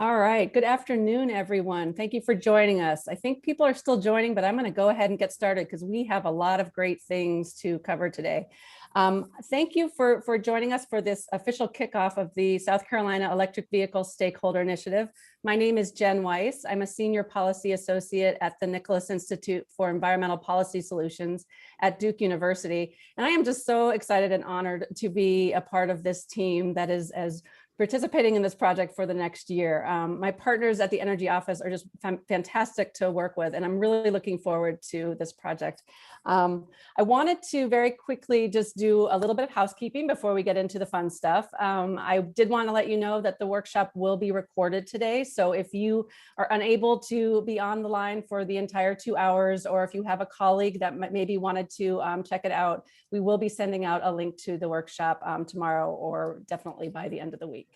All right, good afternoon, everyone. Thank you for joining us. I think people are still joining, but I'm going to go ahead and get started because we have a lot of great things to cover today. Thank you for joining us for this official kickoff of the South Carolina Electric Vehicle Stakeholder Initiative. My name is Jen Weiss. I'm a Senior Policy Associate at the Nicholas Institute for Environmental Policy Solutions at Duke University. And I am just so excited and honored to be a part of this team that is as participating in this project for the next year. My partners at the Energy Office are just fantastic to work with, and I'm really looking forward to this project. I wanted to very quickly just do a little bit of housekeeping before we get into the fun stuff. I did want to let you know that the workshop will be recorded today. So if you are unable to be on the line for the entire 2 hours, or if you have a colleague that maybe wanted to check it out, we will be sending out a link to the workshop tomorrow, or definitely by the end of the week.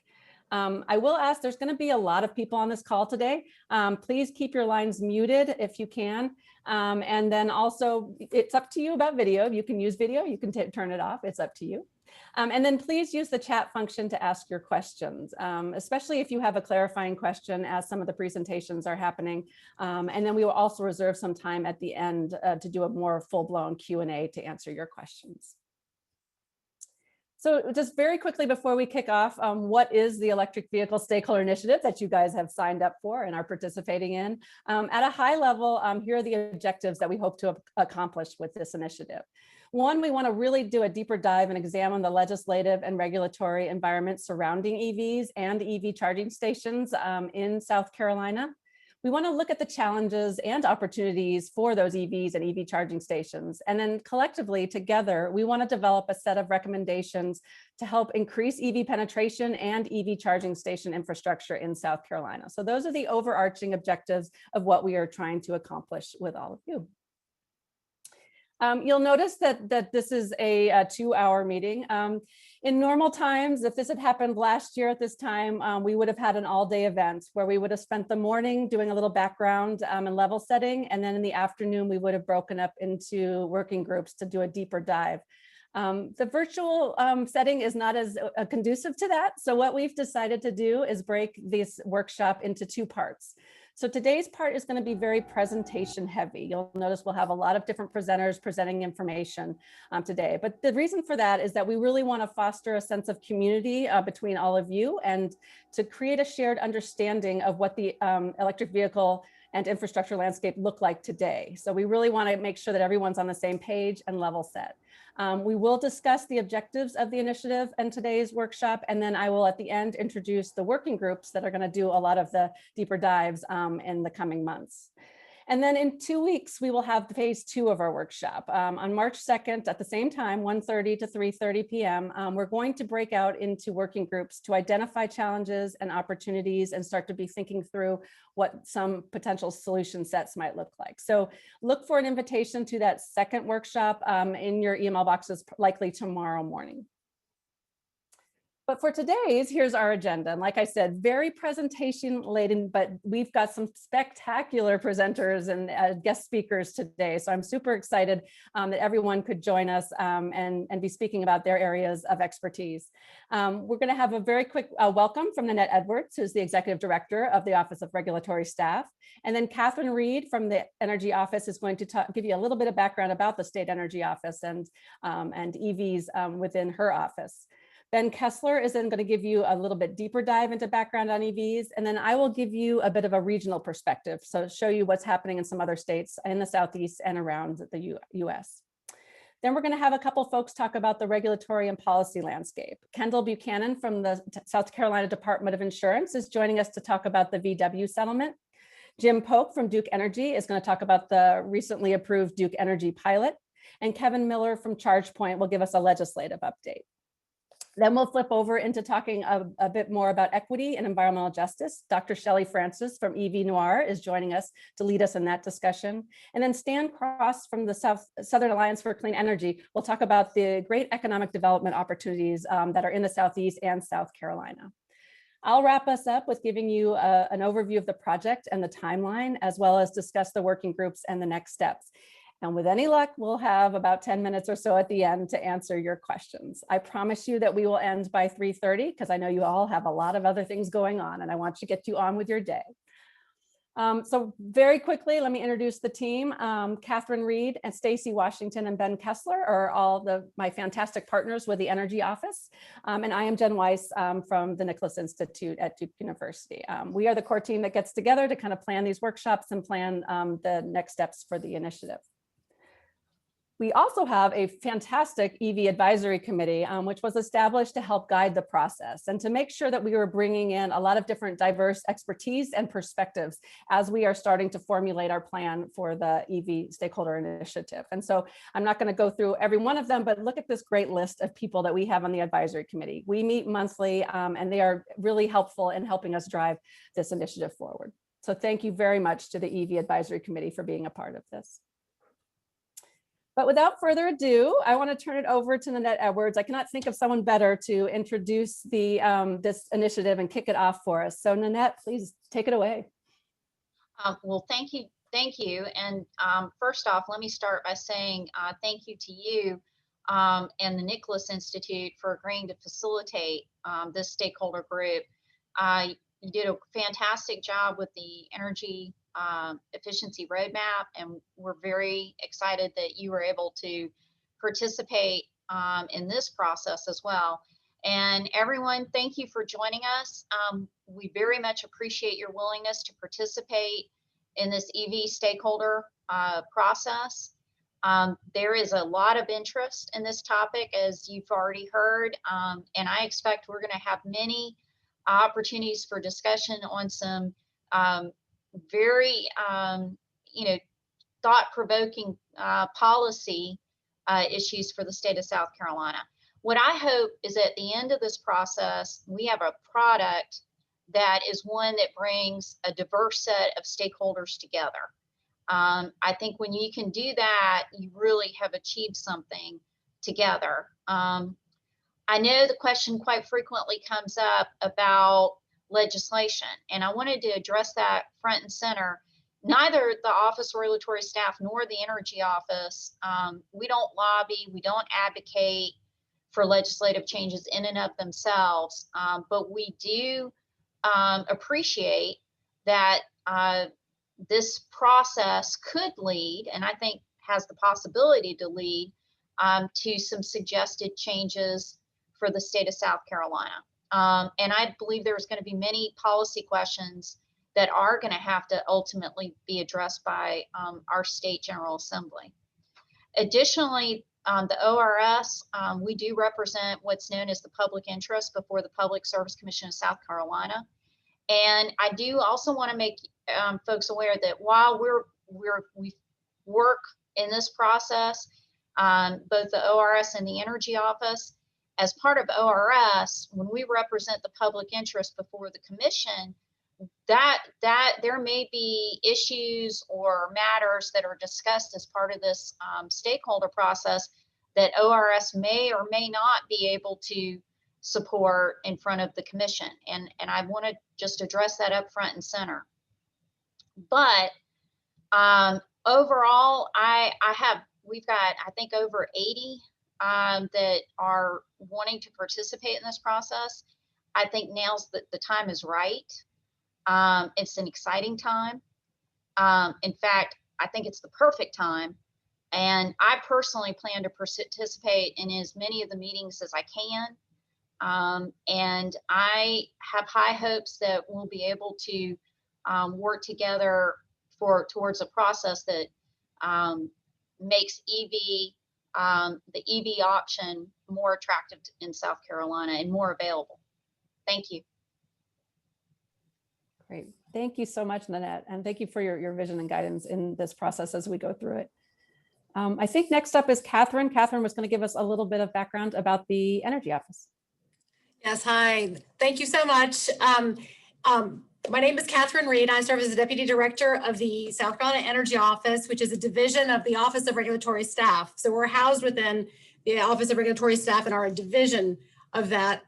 I will ask, there's going to be a lot of people on this call today. Please keep your lines muted if you can. And then also, it's up to you about video. You can use video, you can turn it off, it's up to you. And then please use the chat function to ask your questions, especially if you have a clarifying question as some of the presentations are happening. And then we will also reserve some time at the end to do a more full-blown Q&A to answer your questions. So just very quickly before we kick off, what is the Electric Vehicle Stakeholder Initiative that you guys have signed up for and are participating in? At a high level, here are the objectives that we hope to accomplish with this initiative. One, we want to really do a deeper dive and examine the legislative and regulatory environment surrounding EVs and EV charging stations in South Carolina. We want to look at the challenges and opportunities for those EVs and EV charging stations. And then collectively together, we want to develop a set of recommendations to help increase EV penetration and EV charging station infrastructure in South Carolina. So those are the overarching objectives of what we are trying to accomplish with all of you. You'll notice that this is a 2-hour meeting. In normal times, if this had happened last year at this time, we would have had an all-day event where we would have spent the morning doing a little background and level setting, and then in the afternoon, we would have broken up into working groups to do a deeper dive. The virtual setting is not as conducive to that, so what we've decided to do is break this workshop into 2 parts. So today's part is going to be very presentation heavy. You'll notice we'll have a lot of different presenters presenting information today. But the reason for that is that we really want to foster a sense of community between all of you and to create a shared understanding of what the electric vehicle and infrastructure landscape look like today. So we really want to make sure that everyone's on the same page and level set. We will discuss the objectives of the initiative in today's workshop, and then I will at the end introduce the working groups that are going to do a lot of the deeper dives in the coming months. And then in 2 weeks, we will have the phase 2 of our workshop. On March 2nd at the same time, 1:30 to 3:30 p.m., we're going to break out into working groups to identify challenges and opportunities and start to be thinking through what some potential solution sets might look like. So look for an invitation to that second workshop in your email boxes, likely tomorrow morning. But for today's, here's our agenda. And like I said, very presentation laden, but we've got some spectacular presenters and guest speakers today. So I'm super excited that everyone could join us and be speaking about their areas of expertise. We're going to have a very quick welcome from Nanette Edwards, who's the Executive Director of the Office of Regulatory Staff. And then Catherine Reed from the Energy Office is going to give you a little bit of background about the State Energy Office and EVs within her office. Ben Kessler is then going to give you a little bit deeper dive into background on EVs, and then I will give you a bit of a regional perspective, so show you what's happening in some other states in the Southeast and around the US. Then we're going to have a couple folks talk about the regulatory and policy landscape. Kendall Buchanan from the South Carolina Department of Insurance is joining us to talk about the VW settlement. Jim Polk from Duke Energy is going to talk about the recently approved Duke Energy pilot, and Kevin Miller from ChargePoint will give us a legislative update. Then we'll flip over into talking a bit more about equity and environmental justice. Dr. Shelley Francis from EV Noir is joining us to lead us in that discussion. And then Stan Cross from the Southern Alliance for Clean Energy will talk about the great economic development opportunities that are in the Southeast and South Carolina. I'll wrap us up with giving you an overview of the project and the timeline, as well as discuss the working groups and the next steps. And with any luck, we'll have about 10 minutes or so at the end to answer your questions. I promise you that we will end by 3:30 because I know you all have a lot of other things going on and I want to get you on with your day. So very quickly, let me introduce the team. Catherine Reed and Stacy Washington and Ben Kessler are all my fantastic partners with the Energy Office. And I am Jen Weiss from the Nicholas Institute at Duke University. We are the core team that gets together to kind of plan these workshops and plan the next steps for the initiative. We also have a fantastic EV advisory committee, which was established to help guide the process and to make sure that we were bringing in a lot of different diverse expertise and perspectives as we are starting to formulate our plan for the EV stakeholder initiative. And so I'm not going to go through every one of them, but look at this great list of people that we have on the advisory committee. We meet monthly and they are really helpful in helping us drive this initiative forward. So thank you very much to the EV advisory committee for being a part of this. But without further ado, I want to turn it over to Nanette Edwards. I cannot think of someone better to introduce this initiative and kick it off for us. So Nanette, please take it away. Well, thank you. And first off, let me start by saying thank you to you and the Nicholas Institute for agreeing to facilitate this stakeholder group. You did a fantastic job with the energy efficiency roadmap, and we're very excited that you were able to participate in this process as well. And everyone, thank you for joining us. We very much appreciate your willingness to participate in this EV stakeholder process. There is a lot of interest in this topic, as you've already heard, and I expect we're going to have many opportunities for discussion on some very thought-provoking policy issues for the state of South Carolina. What I hope is at the end of this process, we have a product that is one that brings a diverse set of stakeholders together. I think when you can do that, you really have achieved something together. I know the question quite frequently comes up about legislation, and I wanted to address that front and center. Neither the Office of Regulatory Staff nor the Energy Office, we don't lobby, we don't advocate for legislative changes in and of themselves, but we do appreciate that this process could lead, and I think has the possibility to lead to some suggested changes for the state of South Carolina. And I believe there's going to be many policy questions that are going to have to ultimately be addressed by our state General Assembly. Additionally, the ORS, we do represent what's known as the public interest before the Public Service Commission of South Carolina. And I do also want to make folks aware that while we work in this process, both the ORS and the Energy Office, as part of ORS, when we represent the public interest before the commission, that there may be issues or matters that are discussed as part of this stakeholder process that ORS may or may not be able to support in front of the commission. And I want to just address that up front and center. But overall, we've got, I think, over 80 that are wanting to participate in this process. I think now's the time is right. It's an exciting time. In fact, I think it's the perfect time. And I personally plan to participate in as many of the meetings as I can. And I have high hopes that we'll be able to work together towards a process that makes the EV option more attractive in South Carolina and more available. Thank you. Great. Thank you so much, Nanette. And thank you for your vision and guidance in this process as we go through it. I think next up is Catherine. Catherine was going to give us a little bit of background about the Energy Office. Yes, hi. Thank you so much. My name is Catherine Reed. I serve as the Deputy Director of the South Carolina Energy Office, which is a division of the Office of Regulatory Staff. So we're housed within the Office of Regulatory Staff and are a division of that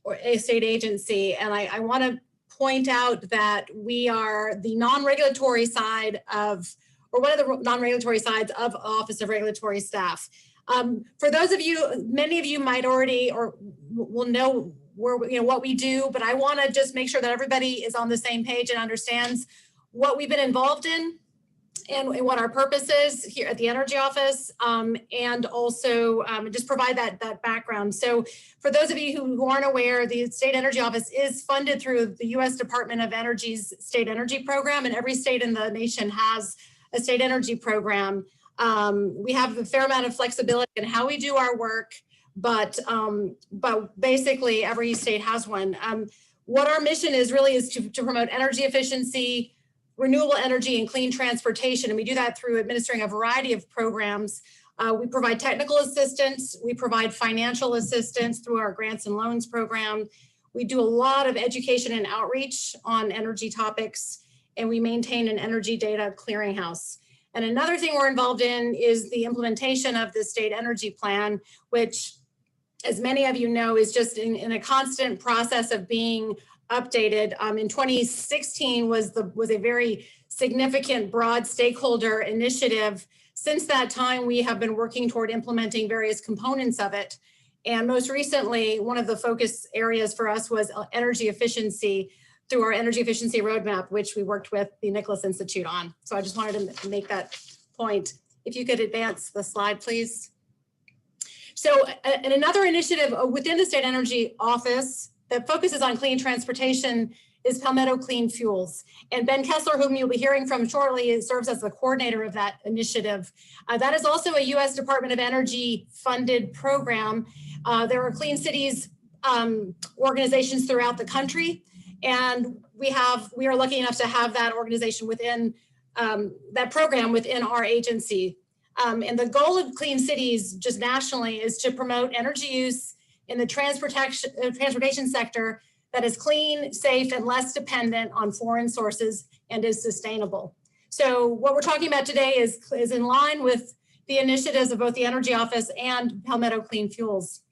or a state agency. And I want to point out that we are the non-regulatory side of or one of the non-regulatory sides of Office of Regulatory Staff. For those of you, many of you might already or will know what we do, but I want to just make sure that everybody is on the same page and understands what we've been involved in and what our purpose is here at the Energy Office, and also just provide that background. So for those of you who aren't aware, the State Energy Office is funded through the U.S. Department of Energy's State Energy Program, and every state in the nation has a state energy program. We have a fair amount of flexibility in how we do our work, but basically every state has one. What our mission is really is to promote energy efficiency, renewable energy, and clean transportation. And we do that through administering a variety of programs. We provide technical assistance. We provide financial assistance through our grants and loans program. We do a lot of education and outreach on energy topics, and we maintain an energy data clearinghouse. And another thing we're involved in is the implementation of the state energy plan, which, as many of you know, is just in a constant process of being updated. In 2016 was a very significant broad stakeholder initiative. Since that time, we have been working toward implementing various components of it. And most recently, one of the focus areas for us was energy efficiency through our energy efficiency roadmap, which we worked with the Nicholas Institute on. So I just wanted to make that point. If you could advance the slide, please. So and another initiative within the State Energy Office that focuses on clean transportation is Palmetto Clean Fuels. And Ben Kessler, whom you'll be hearing from shortly, serves as the coordinator of that initiative. That is also a U.S. Department of Energy funded program. There are Clean Cities organizations throughout the country. And we are lucky enough to have that organization within that program within our agency. And the goal of Clean Cities just nationally is to promote energy use in the transportation sector that is clean, safe, and less dependent on foreign sources and is sustainable. So what we're talking about today is in line with the initiatives of both the Energy Office and Palmetto Clean Fuels.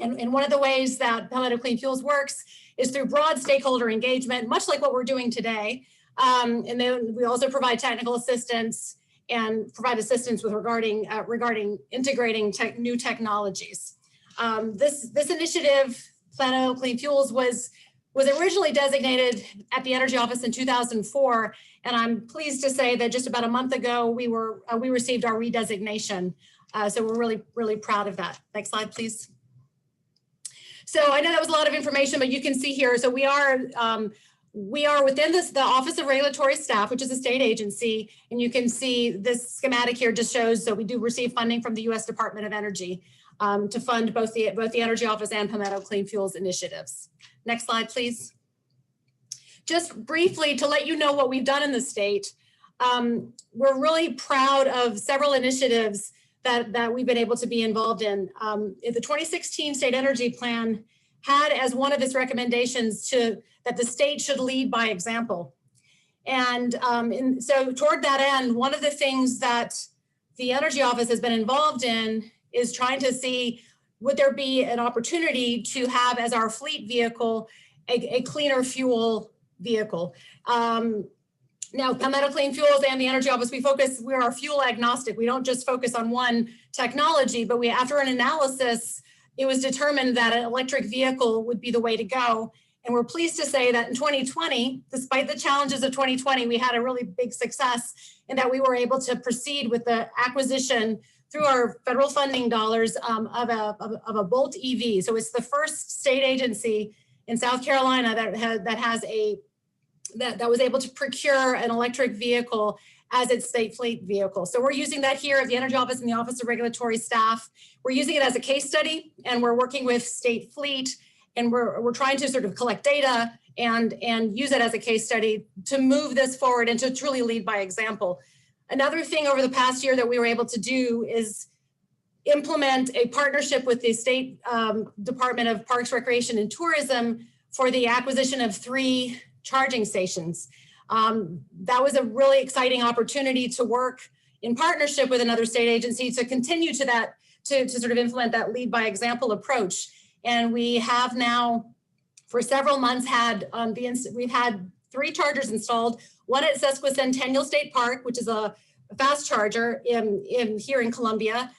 And one of the ways that Palmetto Clean Fuels works is through broad stakeholder engagement, much like what we're doing today. And then we also provide technical assistance and provide assistance with regarding integrating new technologies. This initiative, Palmetto Clean Fuels, was originally designated at the Energy Office in 2004, and I'm pleased to say that just about a month ago we received our redesignation. So we're really proud of that. Next slide, please. So I know that was a lot of information, but you can see here. So we are within the Office of Regulatory Staff, which is a state agency, and you can see this schematic here just shows. So we do receive funding from the U.S. Department of Energy to fund both the Energy Office and Palmetto Clean Fuels initiatives. Next slide, please. Just briefly to let you know what we've done in the state. We're really proud of several initiatives that we've been able to be involved in. The 2016 State Energy Plan had as one of its recommendations that the state should lead by example. And so toward that end, one of the things that the Energy Office has been involved in is trying to see, would there be an opportunity to have as our fleet vehicle a cleaner fuel vehicle? Now, Palmetto Clean Fuels and the Energy Office, we are fuel agnostic. We don't just focus on one technology, but after an analysis, it was determined that an electric vehicle would be the way to go. And we're pleased to say that in 2020, despite the challenges of 2020, we had a really big success in that we were able to proceed with the acquisition through our federal funding dollars of a Bolt EV. So it's the first state agency in South Carolina that was able to procure an electric vehicle as its state fleet vehicle. So we're using that here at the Energy Office and the Office of Regulatory Staff. We're using it as a case study, and we're working with state fleet, and we're trying to sort of collect data and use it as a case study to move this forward and to truly lead by example. Another thing over the past year that we were able to do is implement a partnership with the State Department of Parks, Recreation, and Tourism for the acquisition of 3 charging stations. That was a really exciting opportunity to work in partnership with another state agency to continue to sort of implement that lead by example approach. And we have now, for several months, we've had 3 chargers installed, one at Sesquicentennial State Park, which is a fast charger here in Columbia.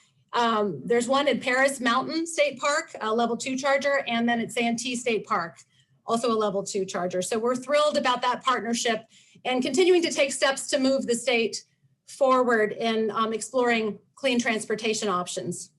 There's one at Paris Mountain State Park, a level 2 charger, and then at Santee State Park, also a level 2 charger. So we're thrilled about that partnership and continuing to take steps to move the state forward in exploring clean transportation options.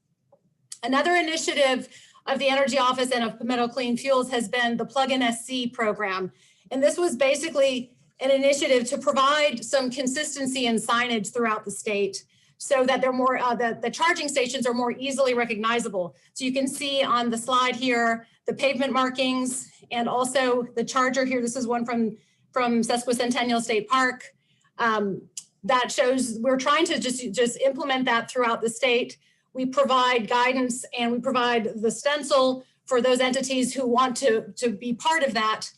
Another initiative of the Energy Office and of Palmetto Clean Fuels has been the Plug-in SC program. And this was basically an initiative to provide some consistency in signage throughout the state so that they're more, the charging stations are more easily recognizable. So you can see on the slide here, the pavement markings and also the charger here. This is one from Sesquicentennial State Park. That shows we're trying to just implement that throughout the state. We provide guidance and we provide the stencil for those entities who want to be part of that.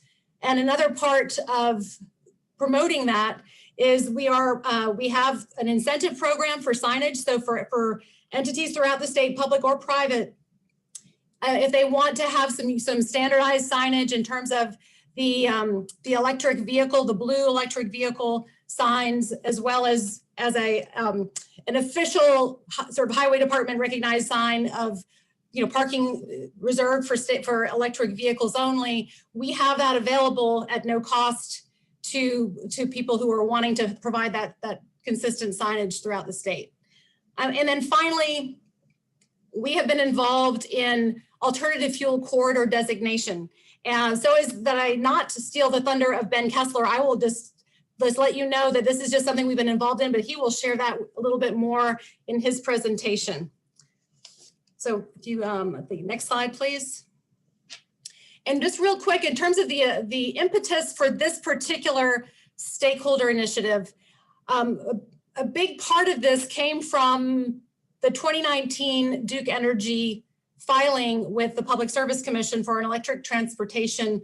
And another part of promoting that is we have an incentive program for signage. So for entities throughout the state, public or private, if they want to have some standardized signage in terms of the electric vehicle, the blue electric vehicle signs, as well as an official sort of highway department recognized sign of parking reserved for electric vehicles only. We have that available at no cost to people who are wanting to provide that consistent signage throughout the state. And then finally, we have been involved in alternative fuel corridor designation. And so is that I not to steal the thunder of Ben Kessler, I will just let you know that this is just something we've been involved in, but he will share that a little bit more in his presentation. So do you, the next slide, please. And just real quick, in terms of the impetus for this particular stakeholder initiative, a big part of this came from the 2019 Duke Energy filing with the Public Service Commission for an electric transportation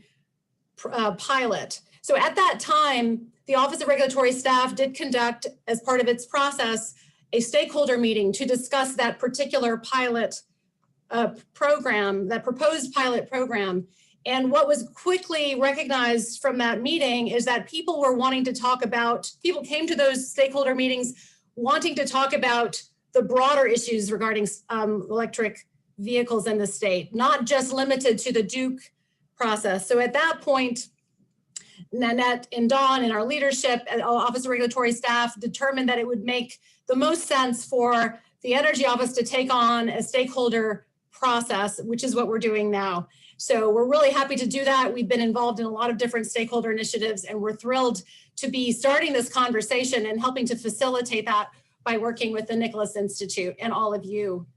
pilot. So at that time, the Office of Regulatory Staff did conduct, as part of its process, a stakeholder meeting to discuss that particular pilot program, that proposed pilot program. And what was quickly recognized from that meeting is that people were wanting to talk about, people came to those stakeholder meetings wanting to talk about the broader issues regarding electric vehicles in the state, not just limited to the Duke process. So at that point, Nanette and Dawn and our leadership at Office of Regulatory Staff determined that it would make the most sense for the Energy Office to take on a stakeholder process, which is what we're doing now. So we're really happy to do that. We've been involved in a lot of different stakeholder initiatives, and we're thrilled to be starting this conversation and helping to facilitate that by working with the Nicholas Institute and all of you.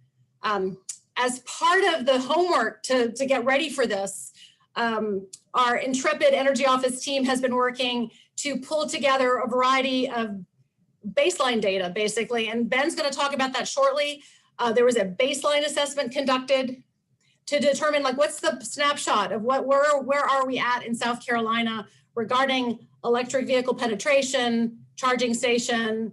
As part of the homework to get ready for this, our intrepid Energy Office team has been working to pull together a variety of baseline data, basically, and Ben's going to talk about that shortly. There was a baseline assessment conducted to determine what's the snapshot of where are we at in South Carolina regarding electric vehicle penetration, charging station,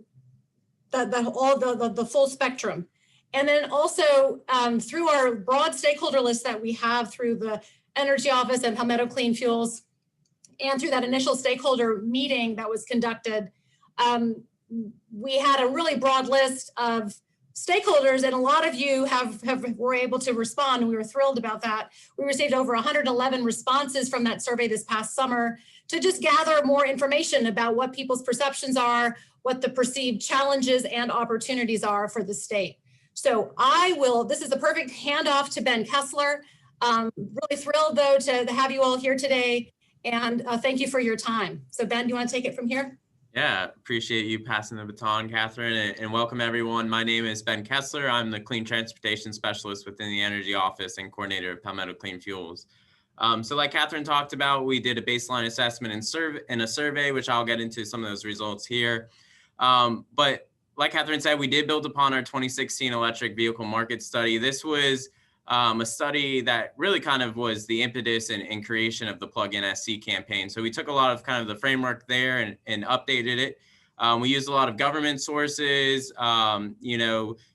the full spectrum. And then also through our broad stakeholder list that we have through the Energy Office and Palmetto Clean Fuels, and through that initial stakeholder meeting that was conducted, we had a really broad list of stakeholders, and a lot of you were able to respond, and we were thrilled about that. We received over 111 responses from that survey this past summer to just gather more information about what people's perceptions are, what the perceived challenges and opportunities are for the state. So this is the perfect handoff to Ben Kessler. Really thrilled though to have you all here today, and thank you for your time. So Ben, do you want to take it from here? Yeah, appreciate you passing the baton, Catherine, and welcome everyone. My name is Ben Kessler. I'm the Clean Transportation Specialist within the Energy Office and coordinator of Palmetto Clean Fuels. So like Catherine talked about, we did a baseline assessment and a survey, which I'll get into some of those results here. But like Catherine said, we did build upon our 2016 electric vehicle market study. This was a study that really kind of was the impetus and creation of the Plug-in SC campaign. So we took a lot of kind of the framework there and updated it. We used a lot of government sources, USDOE,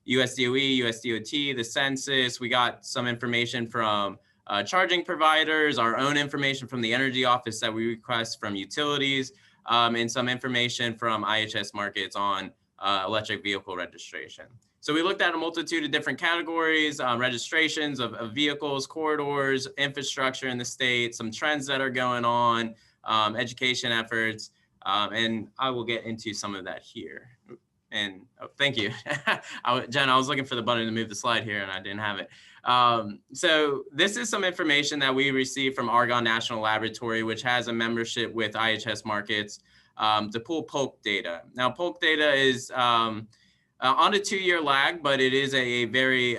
USDOT, the census. We got some information from charging providers, our own information from the Energy Office that we request from utilities, and some information from IHS Markets on electric vehicle registration. So we looked at a multitude of different categories, registrations of vehicles, corridors, infrastructure in the state, some trends that are going on, education efforts, and I will get into some of that here. And oh, thank you. Jen, I was looking for the button to move the slide here and I didn't have it. So this is some information that we received from Argonne National Laboratory, which has a membership with IHS Markets to pull Polk data. Now, Polk data is on a 2-year lag, but it is a very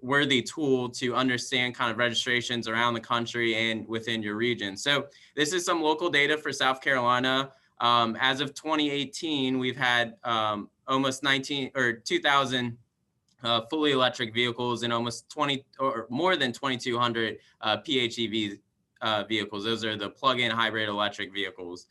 worthy tool to understand kind of registrations around the country and within your region. So this is some local data for South Carolina. As of 2018, we've had almost 2,000 fully electric vehicles and almost 20 or more than 2,200 PHEV vehicles. Those are the plug-in hybrid electric vehicles.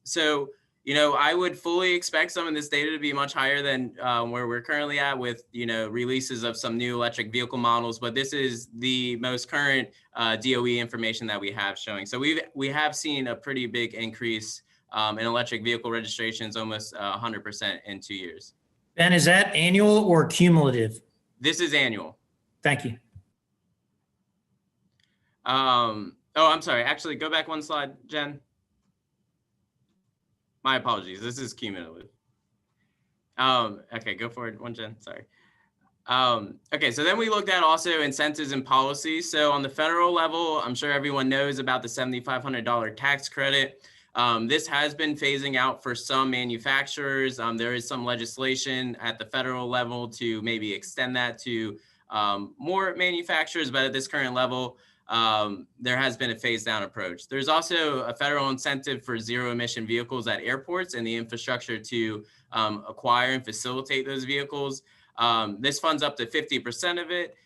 So, you know, I would fully expect some of this data to be much higher than where we're currently at with, you know, releases of some new electric vehicle models. But this is the most current DOE information that we have showing. So we have seen a pretty big increase in electric vehicle registrations, almost 100% in 2 years. Ben, is that annual or cumulative? This is annual. Thank you. Oh, I'm sorry. Actually, go back one slide, Jen. My apologies. This is cumulative. Okay, go forward one, Jen. Sorry. Okay, so then we looked at also incentives and policies. So on the federal level, I'm sure everyone knows about the $7,500 tax credit. This has been phasing out for some manufacturers. There is some legislation at the federal level to maybe extend that to more manufacturers, but at this current level, there has been a phase down approach. There's also a federal incentive for zero emission vehicles at airports and the infrastructure to acquire and facilitate those vehicles. This funds up to 50% of it.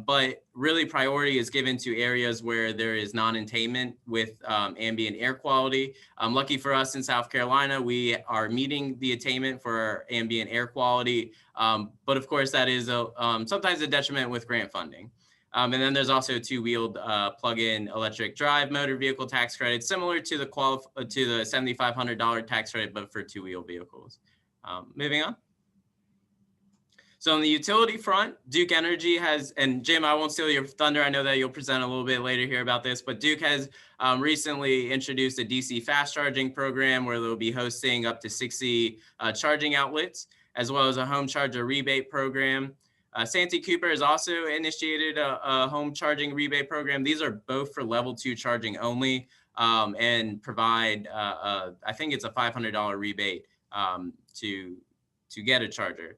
But really priority is given to areas where there is non-attainment with ambient air quality. Lucky for us in South Carolina, we are meeting the attainment for our ambient air quality. But of course, that is sometimes a detriment with grant funding. And then there's also two-wheeled plug-in electric drive motor vehicle tax credit, similar to the $7,500 tax credit, but for two-wheel vehicles. Moving on. So on the utility front, Duke Energy has, and Jim, I won't steal your thunder. I know that you'll present a little bit later here about this, but Duke has recently introduced a DC fast charging program where they'll be hosting up to 60 charging outlets, as well as a home charger rebate program. Santee Cooper has also initiated a home charging rebate program. These are both for level 2 charging only and provide, I think it's a $500 rebate to get a charger.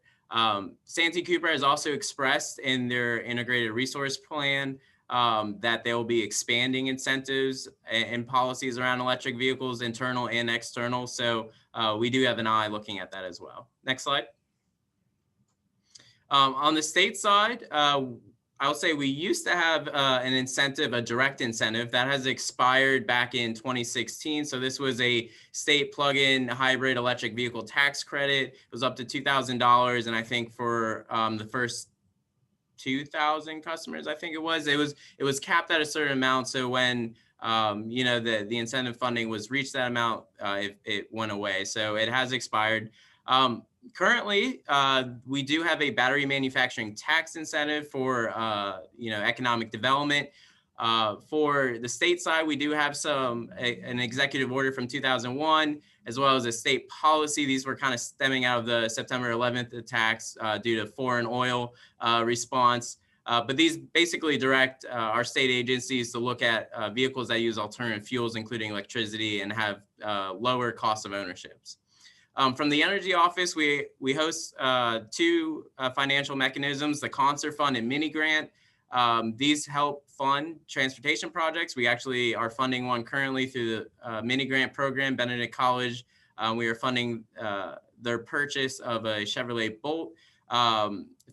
Santee Cooper has also expressed in their integrated resource plan that they will be expanding incentives and policies around electric vehicles, internal and external. So we do have an eye looking at that as well. Next slide. On the state side, I'll say we used to have an incentive, a direct incentive that has expired back in 2016. So this was a state plug-in hybrid electric vehicle tax credit. It was up to $2,000. And I think for the first 2,000 customers, I think it was capped at a certain amount. So when you know, the incentive funding was reached that amount, it went away. So it has expired. Currently, we do have a battery manufacturing tax incentive for, you know, economic development. For the state side, we do have an executive order from 2001, as well as a state policy. These were kind of stemming out of the September 11th attacks due to foreign oil response. But these basically direct our state agencies to look at vehicles that use alternative fuels, including electricity, and have lower cost of ownerships. From the Energy Office, we host two financial mechanisms, the Concert Fund and Mini Grant. These help fund transportation projects. We actually are funding one currently through the Mini Grant program, Benedict College. We are funding their purchase of a Chevrolet Bolt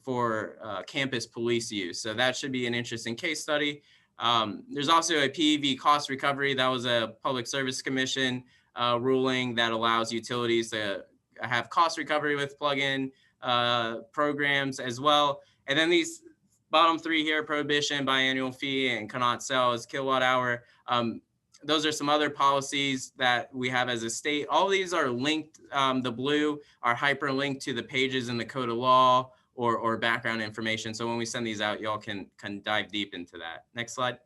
for campus police use. So that should be an interesting case study. There's also a PEV cost recovery. That was a Public Service Commission ruling that allows utilities to have cost recovery with plug-in programs as well. And then these bottom three here, prohibition, biannual fee, and cannot sell as kilowatt hour. those are some other policies that we have as a state. All these are linked. The blue are hyperlinked to the pages in the code of law or background information. So when we send these out, y'all can dive deep into that. Next slide.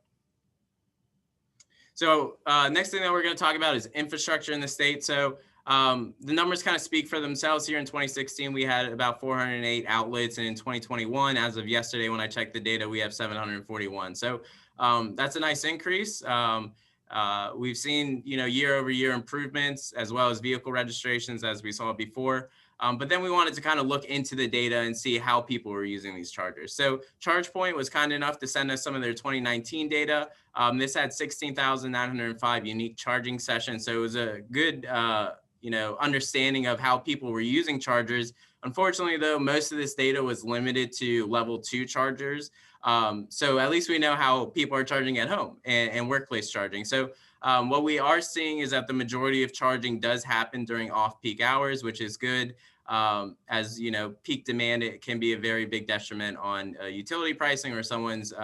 So next thing that we're going to talk about is infrastructure in the state. So the numbers kind of speak for themselves. Here in 2016, we had about 408 outlets, and in 2021, as of yesterday, when I checked the data, we have 741. So that's a nice increase. We've seen, year over year improvements, as well as vehicle registrations, as we saw before. But then we wanted to kind of look into the data and see how people were using these chargers. So ChargePoint was kind enough to send us some of their 2019 data. This had 16,905 unique charging sessions. So it was a good, understanding of how people were using chargers. Unfortunately, though, most of this data was limited to level 2 chargers. So at least we know how people are charging at home and workplace charging. So what we are seeing is that the majority of charging does happen during off-peak hours, which is good. As peak demand, it can be a very big detriment on utility pricing or someone's,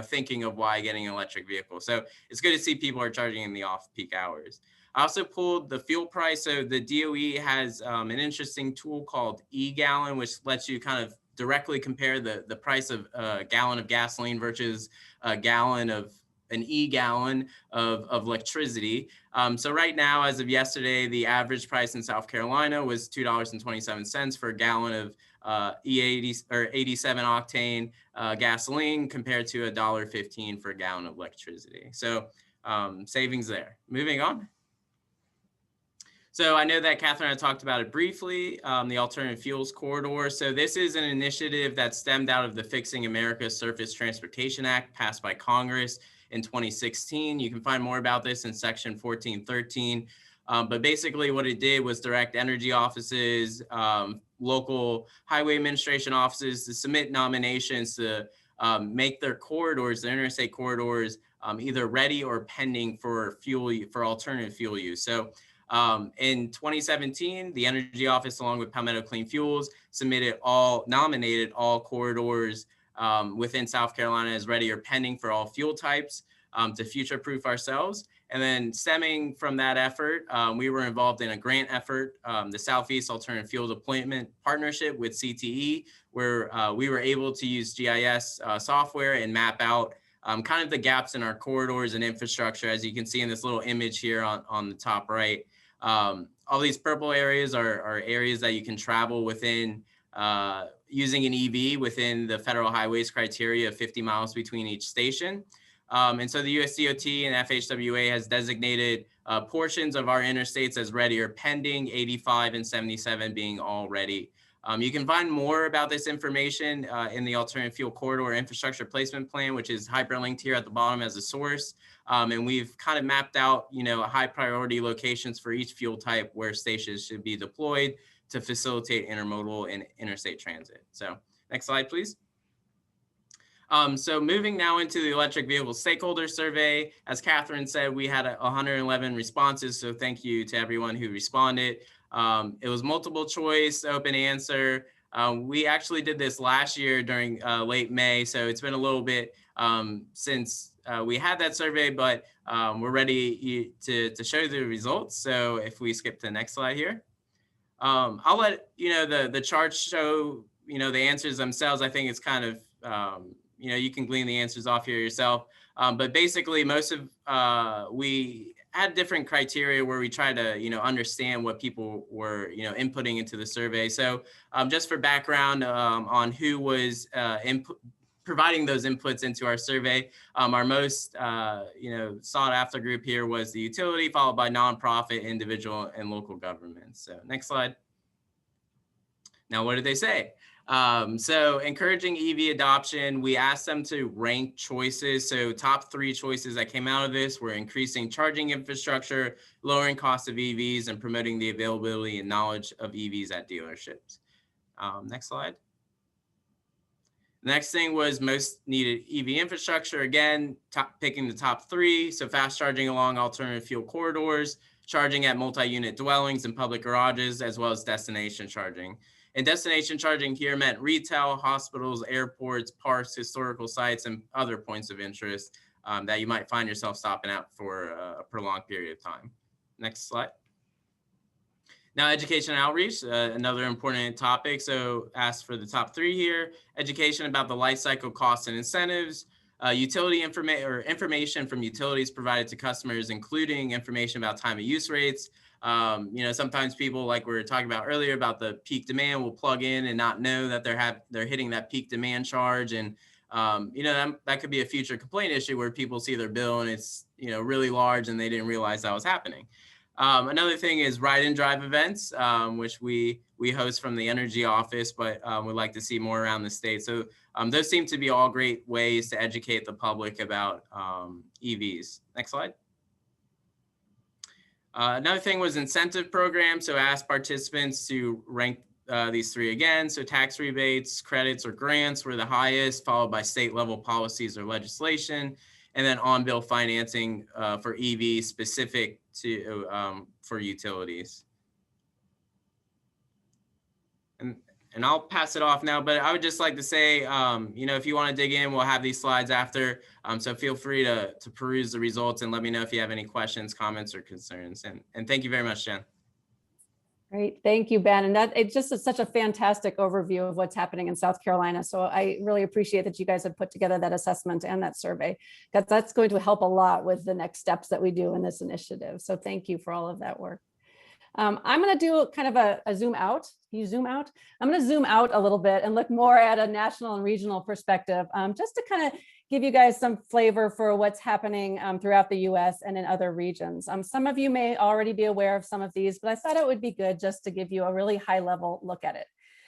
thinking of why getting an electric vehicle. So it's good to see people are charging in the off-peak hours. I also pulled the fuel price. So the DOE has an interesting tool called eGallon, which lets you kind of directly compare the price of a gallon of gasoline versus a gallon of an e-gallon of electricity. So right now, as of yesterday, the average price in South Carolina was $2.27 for a gallon of E80 or 87 octane gasoline, compared to $1.15 for a gallon of electricity. So savings there. Moving on. So I know that Catherine had talked about it briefly, the Alternative Fuels Corridor. So this is an initiative that stemmed out of the Fixing America's Surface Transportation Act passed by Congress in 2016. You can find more about this in section 1413. But basically what it did was direct energy offices, local highway administration offices to submit nominations to make their corridors, their interstate corridors, either ready or pending for alternative fuel use. So in 2017, the Energy Office, along with Palmetto Clean Fuels, nominated all corridors within South Carolina as ready or pending for all fuel types to future-proof ourselves. And then stemming from that effort, we were involved in a grant effort, the Southeast Alternative Fuel Deployment Partnership with CTE, where we were able to use GIS software and map out kind of the gaps in our corridors and infrastructure, as you can see in this little image here on the top right. All these purple areas are areas that you can travel within using an EV within the federal highways criteria of 50 miles between each station. And so the USDOT and FHWA has designated portions of our interstates as ready or pending, 85 and 77 being all ready. You can find more about this information in the Alternative Fuel Corridor Infrastructure Placement Plan, which is hyperlinked here at the bottom as a source. And we've kind of mapped out, high priority locations for each fuel type where stations should be deployed to facilitate intermodal and interstate transit. So next slide, please. So moving now into the electric vehicle stakeholder survey, as Catherine said, we had 111 responses. So thank you to everyone who responded. It was multiple choice, open answer. We actually did this last year during late May. So it's been a little bit since we had that survey, but we're ready to show you the results. So if we skip to the next slide here, I'll let the charts show the answers themselves. I think it's kind of you can glean the answers off here yourself. But basically, most of we had different criteria where we try to understand what people were inputting into the survey. So just for background on who was providing those inputs into our survey, our most sought after group here was the utility, followed by nonprofit, individual, and local governments. So next slide. Now, what did they say? So encouraging EV adoption, we asked them to rank choices. So top 3 choices that came out of this were increasing charging infrastructure, lowering cost of EVs, and promoting the availability and knowledge of EVs at dealerships. Next slide. The next thing was most needed EV infrastructure. Again, picking the top 3. So fast charging along alternative fuel corridors, charging at multi-unit dwellings and public garages, as well as destination charging. And destination charging here meant retail, hospitals, airports, parks, historical sites, and other points of interest. that you might find yourself stopping at for a prolonged period of time. Next slide. Now, education and outreach, another important topic. So ask for the top 3 here: education about the life cycle costs and incentives, utility information from utilities provided to customers, including information about time of use rates. Sometimes people, like we were talking about earlier about the peak demand, will plug in and not know that they're hitting that peak demand charge. And, that could be a future complaint issue where people see their bill and it's, really large and they didn't realize that was happening. Another thing is ride and drive events, which we host from the energy office, but we'd like to see more around the state. So those seem to be all great ways to educate the public about EVs. Next slide. Another thing was incentive programs. So ask participants to rank these 3 again. So tax rebates, credits, or grants were the highest, followed by state level policies or legislation, and then on-bill financing for EV specific to for utilities. And I'll pass it off now, but I would just like to say, if you want to dig in, we'll have these slides after. So feel free to peruse the results and let me know if you have any questions, comments, or concerns. And thank you very much, Jen. Great, thank you, Ben. And it just is such a fantastic overview of what's happening in South Carolina. So I really appreciate that you guys have put together that assessment and that survey, because that's going to help a lot with the next steps that we do in this initiative. So thank you for all of that work. I'm going to do kind of a zoom out. Can you zoom out? I'm going to zoom out a little bit and look more at a national and regional perspective, just to kind of give you guys some flavor for what's happening throughout the US and in other regions. Some of you may already be aware of some of these, but I thought it would be good just to give you a really high level look at it.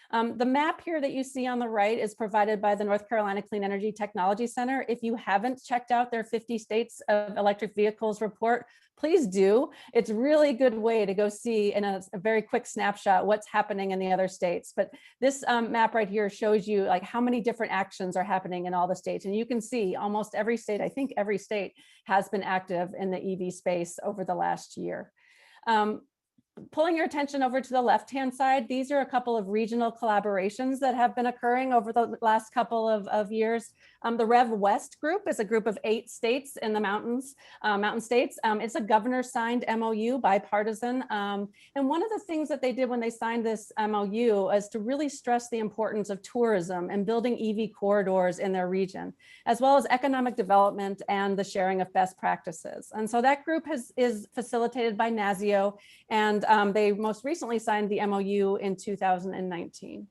The map here that you see on the right is provided by the North Carolina Clean Energy Technology Center. If you haven't checked out their 50 States of Electric Vehicles report, please do. It's a really good way to go see in a very quick snapshot what's happening in the other states. But this map right here shows you like how many different actions are happening in all the states. And you can see almost every state, I think every state has been active in the EV space over the last year. Pulling your attention over to the left-hand side, these are a couple of regional collaborations that have been occurring over the last couple of years. The Rev West group is a group of 8 states in the mountain states. It's a governor-signed MOU, bipartisan. And one of the things that they did when they signed this MOU is to really stress the importance of tourism and building EV corridors in their region, as well as economic development and the sharing of best practices. And so that group is facilitated by NASIO, and they most recently signed the MOU in 2019.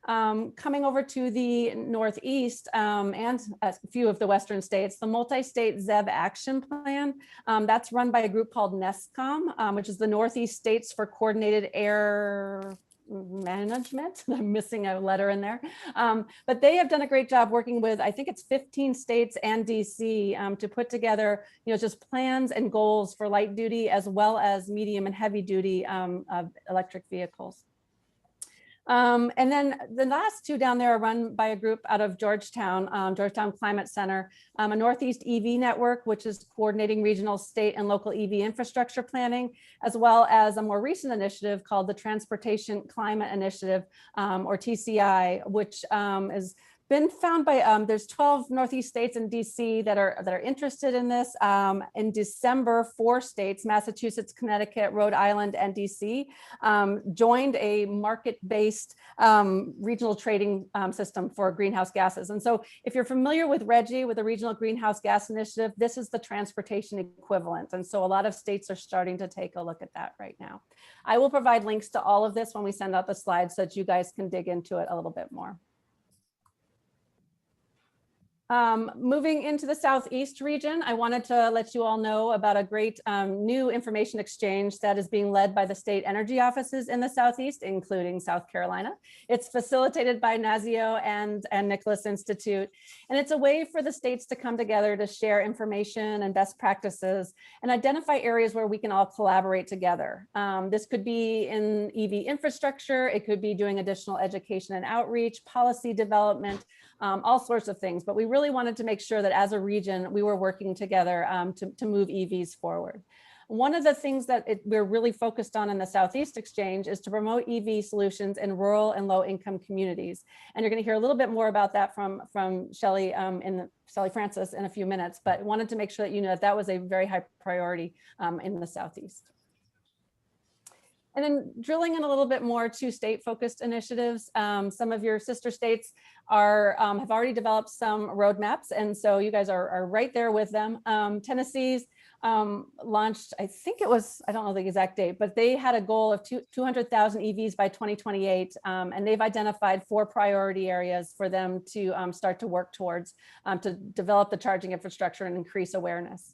Coming over to the Northeast and a few of the Western states, the multi-state ZEB action plan, that's run by a group called NESCOM, which is the Northeast States for Coordinated Air Management. I'm missing a letter in there. But they have done a great job working with, I think it's 15 states and DC to put together, just plans and goals for light duty as well as medium and heavy duty electric vehicles. And then the last 2 down there are run by a group out of Georgetown, Georgetown Climate Center, a Northeast EV network, which is coordinating regional, state, and local EV infrastructure planning, as well as a more recent initiative called the Transportation Climate Initiative, or TCI, which is been found by, there's 12 Northeast states and DC that are interested in this. In December, 4 states, Massachusetts, Connecticut, Rhode Island, and DC, joined a market-based regional trading system for greenhouse gases. And so if you're familiar with RGGI, with the Regional Greenhouse Gas Initiative, this is the transportation equivalent. And so a lot of states are starting to take a look at that right now. I will provide links to all of this when we send out the slides so that you guys can dig into it a little bit more. Moving into the Southeast region, I wanted to let you all know about a great new information exchange that is being led by the state energy offices in the Southeast, including South Carolina. It's facilitated by NASIO and Nicholas Institute. And it's a way for the states to come together to share information and best practices and identify areas where we can all collaborate together. This could be in EV infrastructure, it could be doing additional education and outreach, policy development, all sorts of things. But we really wanted to make sure that as a region, we were working together to move EVs forward. One of the things that we're really focused on in the Southeast Exchange is to promote EV solutions in rural and low-income communities. And you're going to hear a little bit more about that from Shelley Shelley Francis in a few minutes, but wanted to make sure that you know that that was a very high priority in the Southeast. And then drilling in a little bit more to state-focused initiatives. Some of your sister states have already developed some roadmaps, and so you guys are right there with them. Tennessee's launched, I think it was, I don't know the exact date, but they had a goal of 200,000 EVs by 2028, and they've identified 4 priority areas for them to start to work towards to develop the charging infrastructure and increase awareness.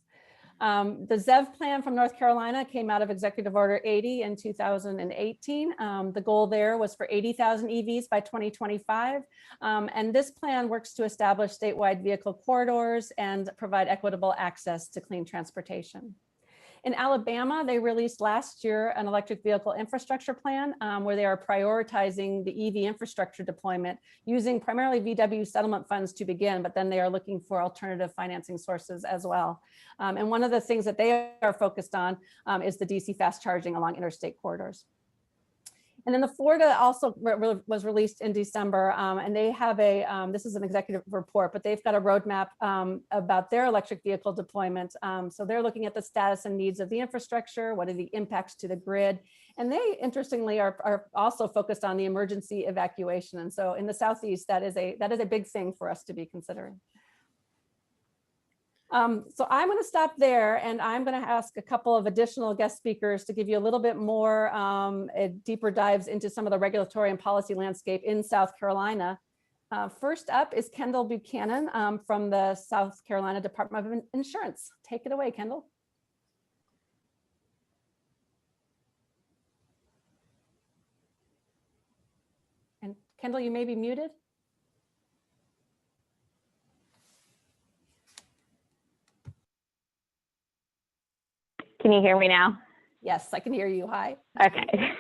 The ZEV plan from North Carolina came out of Executive Order 80 in 2018. The goal there was for 80,000 EVs by 2025. And this plan works to establish statewide vehicle corridors and provide equitable access to clean transportation. In Alabama, they released last year an electric vehicle infrastructure plan where they are prioritizing the EV infrastructure deployment using primarily VW settlement funds to begin, but then they are looking for alternative financing sources as well. And one of the things that they are focused on is the DC fast charging along interstate corridors. And then the Florida also was released in December, and they have this is an executive report, but they've got a roadmap about their electric vehicle deployment. So they're looking at the status and needs of the infrastructure, what are the impacts to the grid, and they interestingly are also focused on the emergency evacuation. And so in the Southeast, that is a big thing for us to be considering. So I'm going to stop there, and I'm going to ask a couple of additional guest speakers to give you a little bit more deeper dives into some of the regulatory and policy landscape in South Carolina. First up is Kendall Buchanan from the South Carolina Department of Insurance. Take it away, Kendall. And Kendall, you may be muted. Can you hear me now? Yes, I can hear you. Hi. Okay.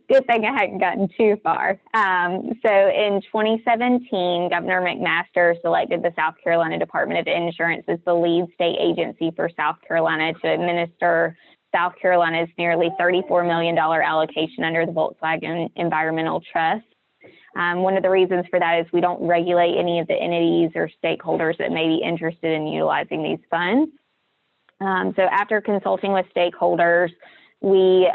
Good thing I hadn't gotten too far. So in 2017, Governor McMaster selected the South Carolina Department of Insurance as the lead state agency for South Carolina to administer South Carolina's nearly $34 million allocation under the Volkswagen Environmental Trust. One of the reasons for that is we don't regulate any of the entities or stakeholders that may be interested in utilizing these funds. So after consulting with stakeholders, we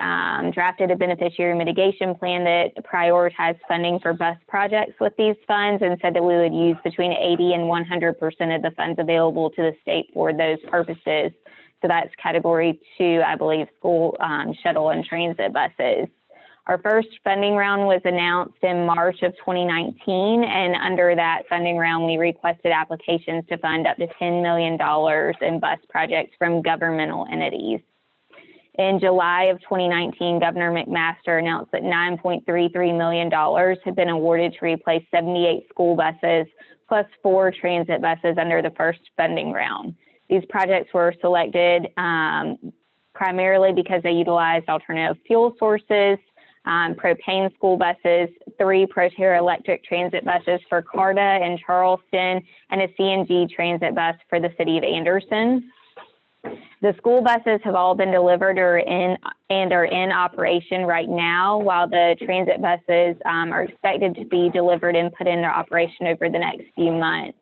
drafted a beneficiary mitigation plan that prioritized funding for bus projects with these funds and said that we would use between 80 and 100% of the funds available to the state for those purposes. So that's category 2, I believe, school shuttle and transit buses. Our first funding round was announced in March of 2019, and under that funding round, we requested applications to fund up to $10 million in bus projects from governmental entities. In July of 2019, Governor McMaster announced that $9.33 million had been awarded to replace 78 school buses plus 4 transit buses under the first funding round. These projects were selected primarily because they utilized alternative fuel sources, propane school buses, 3 Proterra electric transit buses for CARTA and Charleston, and a CNG transit bus for the city of Anderson. The school buses have all been delivered or are in operation right now, while the transit buses are expected to be delivered and put into operation over the next few months.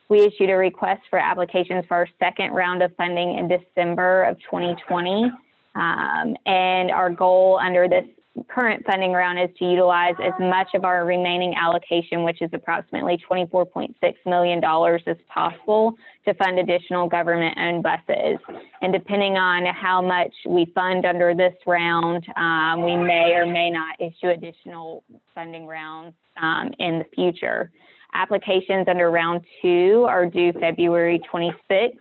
We issued a request for applications for our second round of funding in December of 2020, and our goal under this current funding round is to utilize as much of our remaining allocation, which is approximately $24.6 million as possible, to fund additional government-owned buses. And depending on how much we fund under this round, we may or may not issue additional funding rounds in the future. Applications under round 2 are due February 26th,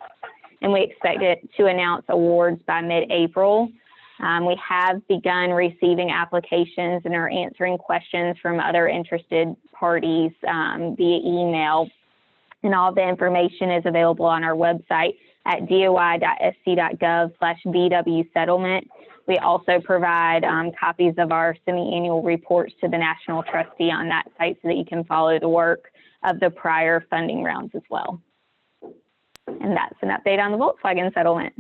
and we expect it to announce awards by mid-April. We have begun receiving applications and are answering questions from other interested parties via email. And all the information is available on our website at doi.sc.gov/VW settlement. We also provide copies of our semi-annual reports to the National Trustee on that site so that you can follow the work of the prior funding rounds as well. And that's an update on the Volkswagen settlement.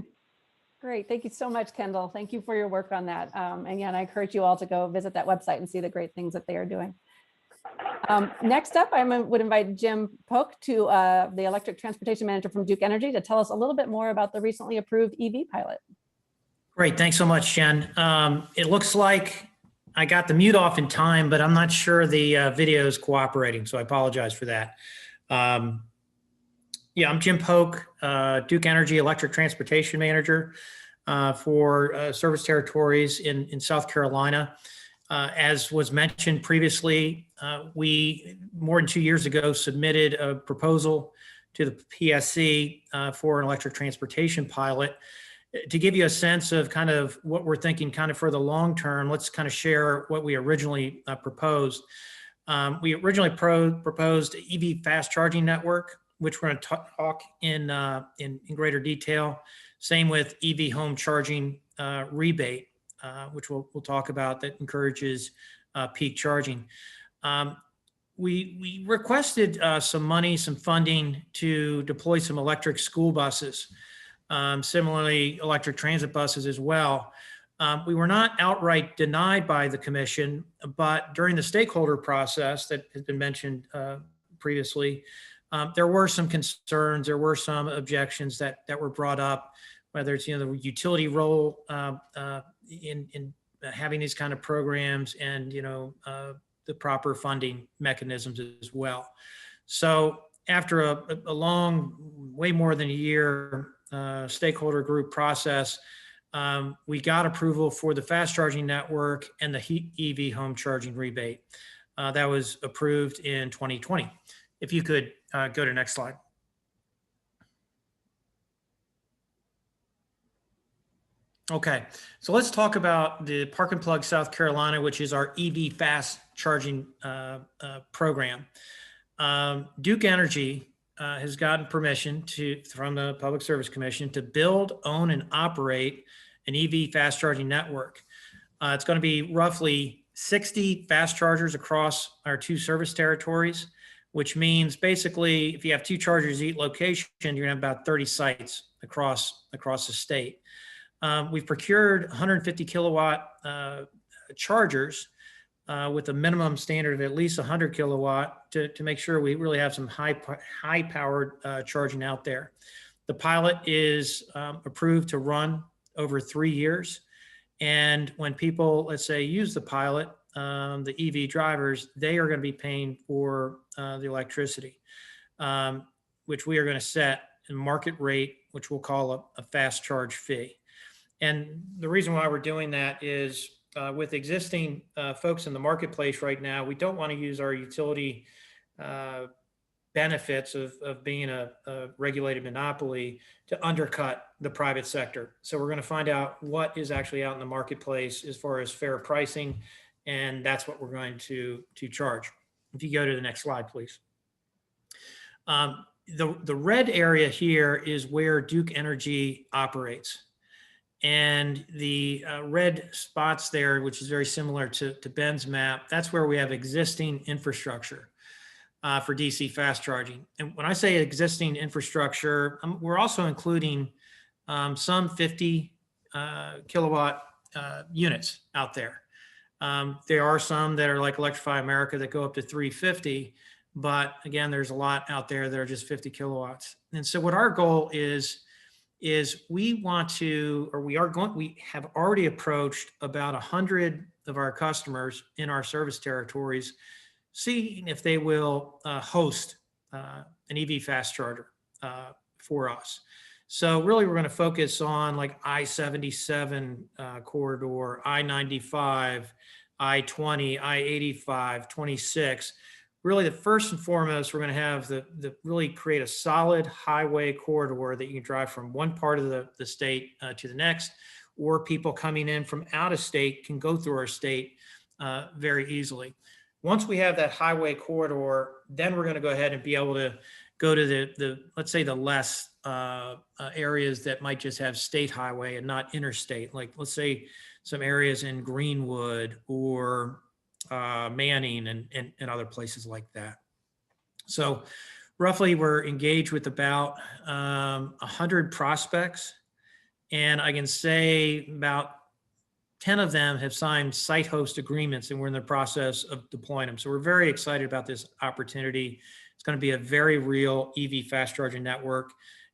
Great. Thank you so much, Kendall. Thank you for your work on that. And yeah, and I encourage you all to go visit that website and see the great things that they are doing. Next up, I would invite Jim Polk, to the Electric Transportation Manager from Duke Energy, to tell us a little bit more about the recently approved EV pilot. Great. Thanks so much, Jen. It looks like I got the mute off in time, but I'm not sure the video is cooperating, so I apologize for that. Yeah, I'm Jim Polk, Duke Energy Electric Transportation Manager for service territories in South Carolina. As was mentioned previously, we, more than 2 years ago, submitted a proposal to the PSC for an electric transportation pilot. To give you a sense of kind of what we're thinking kind of for the long term, let's kind of share what we originally proposed. We originally proposed an EV fast charging network, which we're going to talk in greater detail. Same with EV home charging rebate, which we'll talk about, that encourages peak charging. We requested some money, some funding to deploy some electric school buses. Similarly, electric transit buses as well. We were not outright denied by the commission, but during the stakeholder process that has been mentioned previously, there were some concerns, there were some objections that were brought up, whether it's, the utility role in having these kind of programs, and, the proper funding mechanisms as well. So after a long, way more than a year stakeholder group process, we got approval for the fast charging network and the EV home charging rebate. That was approved in 2020. If you could go to next slide. Okay, so let's talk about the Park and Plug South Carolina, which is our EV fast charging program. Duke Energy has gotten permission from the Public Service Commission to build, own, and operate an EV fast charging network. It's going to be roughly 60 fast chargers across our 2 service territories, which means basically if you have 2 chargers at each location, you're going to have about 30 sites across the state. We've procured 150 kilowatt chargers with a minimum standard of at least 100 kilowatt to make sure we really have some high powered charging out there. The pilot is approved to run over 3 years. And when people, let's say, use the pilot, the EV drivers, they are going to be paying for the electricity, which we are going to set a market rate, which we'll call a fast charge fee. And the reason why we're doing that is with existing folks in the marketplace right now, we don't want to use our utility benefits of being a regulated monopoly to undercut the private sector. So we're going to find out what is actually out in the marketplace as far as fair pricing, and that's what we're going to charge. If you go to the next slide, please. The red area here is where Duke Energy operates. And the red spots there, which is very similar to Ben's map, that's where we have existing infrastructure for DC fast charging. And when I say existing infrastructure, we're also including some 50 kilowatt units out there. There are some that are like Electrify America that go up to 350, but again, there's a lot out there that are just 50 kilowatts. And so what our goal is we have already approached about 100 of our customers in our service territories, seeing if they will host an EV fast charger for us. So really, we're going to focus on like I-77 corridor, I-95, I-20, I-85, 26. Really, the first and foremost, we're going to have the really create a solid highway corridor that you can drive from one part of the state to the next, or people coming in from out of state can go through our state very easily. Once we have that highway corridor, then we're going to go ahead and be able to go to the let's say the less areas that might just have state highway and not interstate, like let's say some areas in Greenwood or Manning and other places like that. So roughly we're engaged with about 100 prospects And I can say about 10 of them have signed site host agreements, and we're in the process of deploying them. So we're very excited about this opportunity. It's going to be a very real EV fast charging network.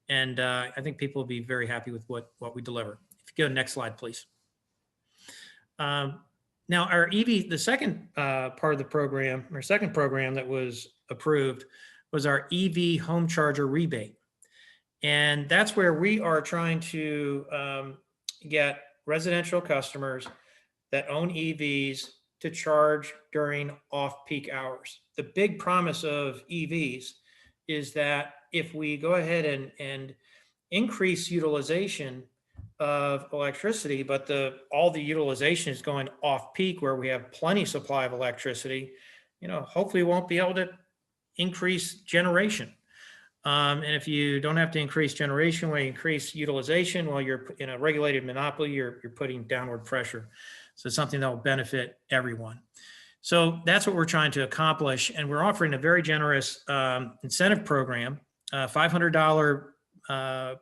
And I think people will be very happy with what we deliver. If you go to next slide, please. Now our EV, the second part of the program, or second program that was approved, was our EV home charger rebate. And that's where we are trying to get residential customers that own EVs to charge during off-peak hours. The big promise of EVs is that if we go ahead and increase utilization of electricity, but all the utilization is going off-peak where we have plenty supply of electricity, hopefully we won't be able to increase generation. And if you don't have to increase generation, when you increase utilization, while you're in a regulated monopoly, you're putting downward pressure. So it's something that will benefit everyone. So that's what we're trying to accomplish. And we're offering a very generous incentive program, $500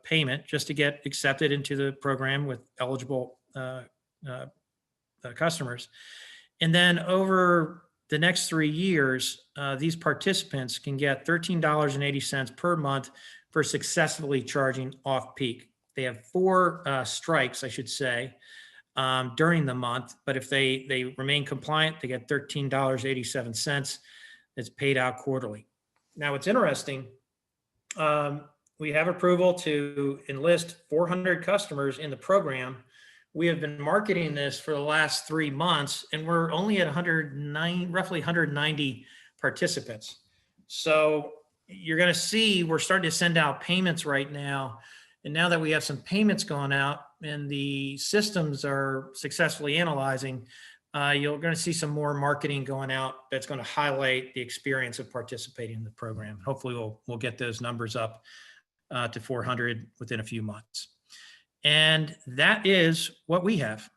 payment just to get accepted into the program with eligible customers. And then over the next 3 years, these participants can get $13.80 per month for successfully charging off peak. They have 4 strikes, I should say, during the month, but if they remain compliant, they get $13.87. That's paid out quarterly. Now, it's interesting. We have approval to enlist 400 customers in the program. We have been marketing this for the last 3 months, and we're only at roughly 190 participants. So you're going to see we're starting to send out payments right now. And now that we have some payments going out and the systems are successfully analyzing, you're going to see some more marketing going out that's going to highlight the experience of participating in the program. Hopefully we'll get those numbers up to 400 within a few months. And that is what we have.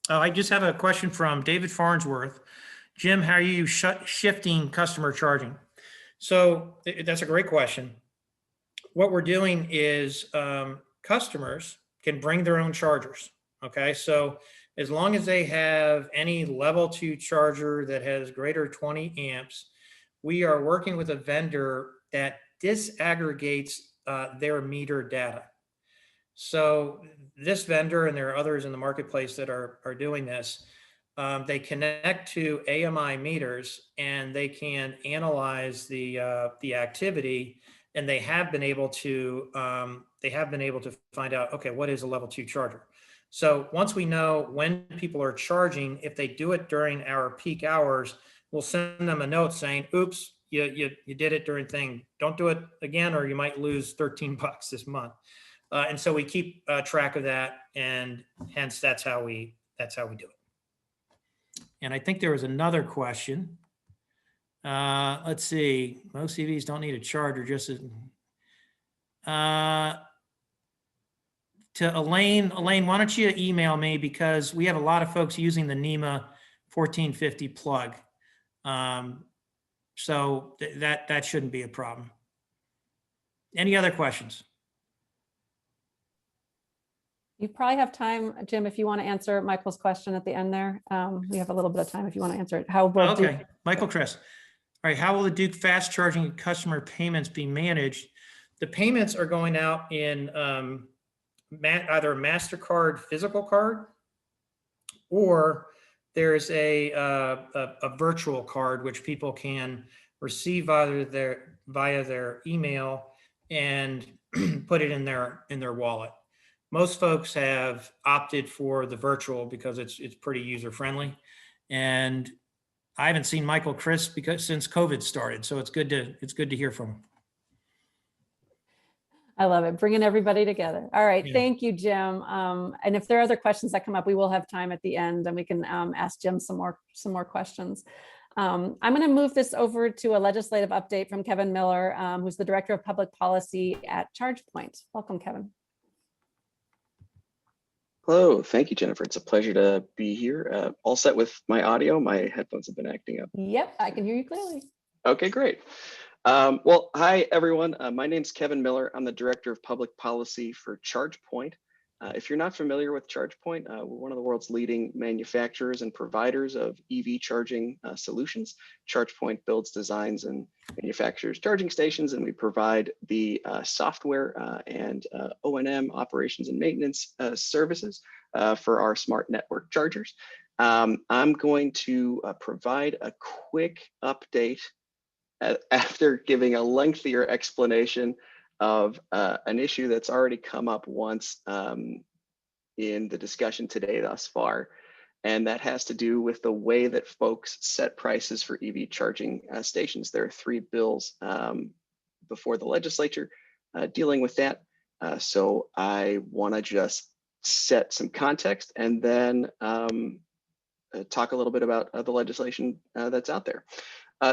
I just have a question from David Farnsworth. Jim, how are you shifting customer charging? So that's a great question. What we're doing is customers can bring their own chargers. Okay, so as long as they have any level 2 charger that has greater 20 amps, we are working with a vendor that disaggregates their meter data. So this vendor, and there are others in the marketplace that are doing this, they connect to AMI meters and they can analyze the activity, and they have been able to find out, okay, what is a level 2 charger? So once we know when people are charging, if they do it during our peak hours, we'll send them a note saying, oops, you did it during thing. Don't do it again, or you might lose $13 this month. And so we keep track of that, and hence that's how we do it. And I think there was another question. Let's see. Most EVs don't need a charger. Just as, to Elaine, why don't you email me, because we have a lot of folks using the NEMA 1450 plug. So that shouldn't be a problem. Any other questions? You probably have time, Jim, if you want to answer Michael's question at the end there. We have a little bit of time if you want to answer it. How will okay, Michael, Chris. All right, how will the Duke fast charging customer payments be managed? The payments are going out in either a MasterCard physical card, or there's a virtual card which people can receive via their email and put it in their wallet. Most folks have opted for the virtual because it's pretty user friendly, and I haven't seen Michael Chris since COVID started, so it's good to hear from him. I love it, bringing everybody together. All right, Yeah. Thank you, Jim. And if there are other questions that come up, we will have time at the end, and we can ask Jim some more questions. I'm going to move this over to a legislative update from Kevin Miller, who's the Director of Public Policy at ChargePoint. Welcome, Kevin. Hello, thank you, Jennifer. It's a pleasure to be here. All set with my audio. My headphones have been acting up. Yep, I can hear you clearly. Okay, great. Well, hi, everyone. My name's Kevin Miller. I'm the Director of Public Policy for ChargePoint. If you're not familiar with ChargePoint, we're one of the world's leading manufacturers and providers of EV charging solutions. ChargePoint builds, designs, and manufactures charging stations, and we provide the software and O&M operations and maintenance services for our smart network chargers. I'm going to provide a quick update after giving a lengthier explanation of an issue that's already come up once in the discussion today thus far. And that has to do with the way that folks set prices for EV charging stations. There are 3 bills before the legislature dealing with that. So I want to just set some context and then talk a little bit about the legislation that's out there.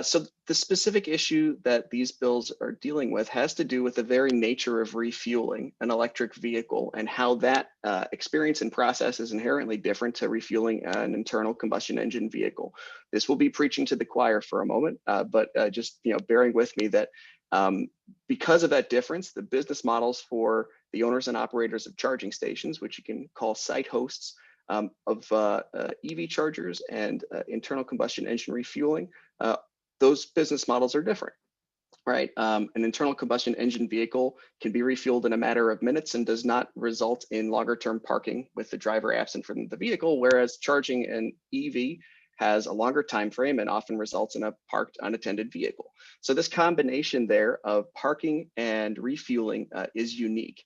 So the specific issue that these bills are dealing with has to do with the very nature of refueling an electric vehicle and how that experience and process is inherently different to refueling an internal combustion engine vehicle. This will be preaching to the choir for a moment, but just bearing with me that because of that difference, the business models for the owners and operators of charging stations, which you can call site hosts of EV chargers and internal combustion engine refueling, those business models are different, right? An internal combustion engine vehicle can be refueled in a matter of minutes and does not result in longer term parking with the driver absent from the vehicle, whereas charging an EV has a longer time frame and often results in a parked unattended vehicle. So this combination there of parking and refueling is unique.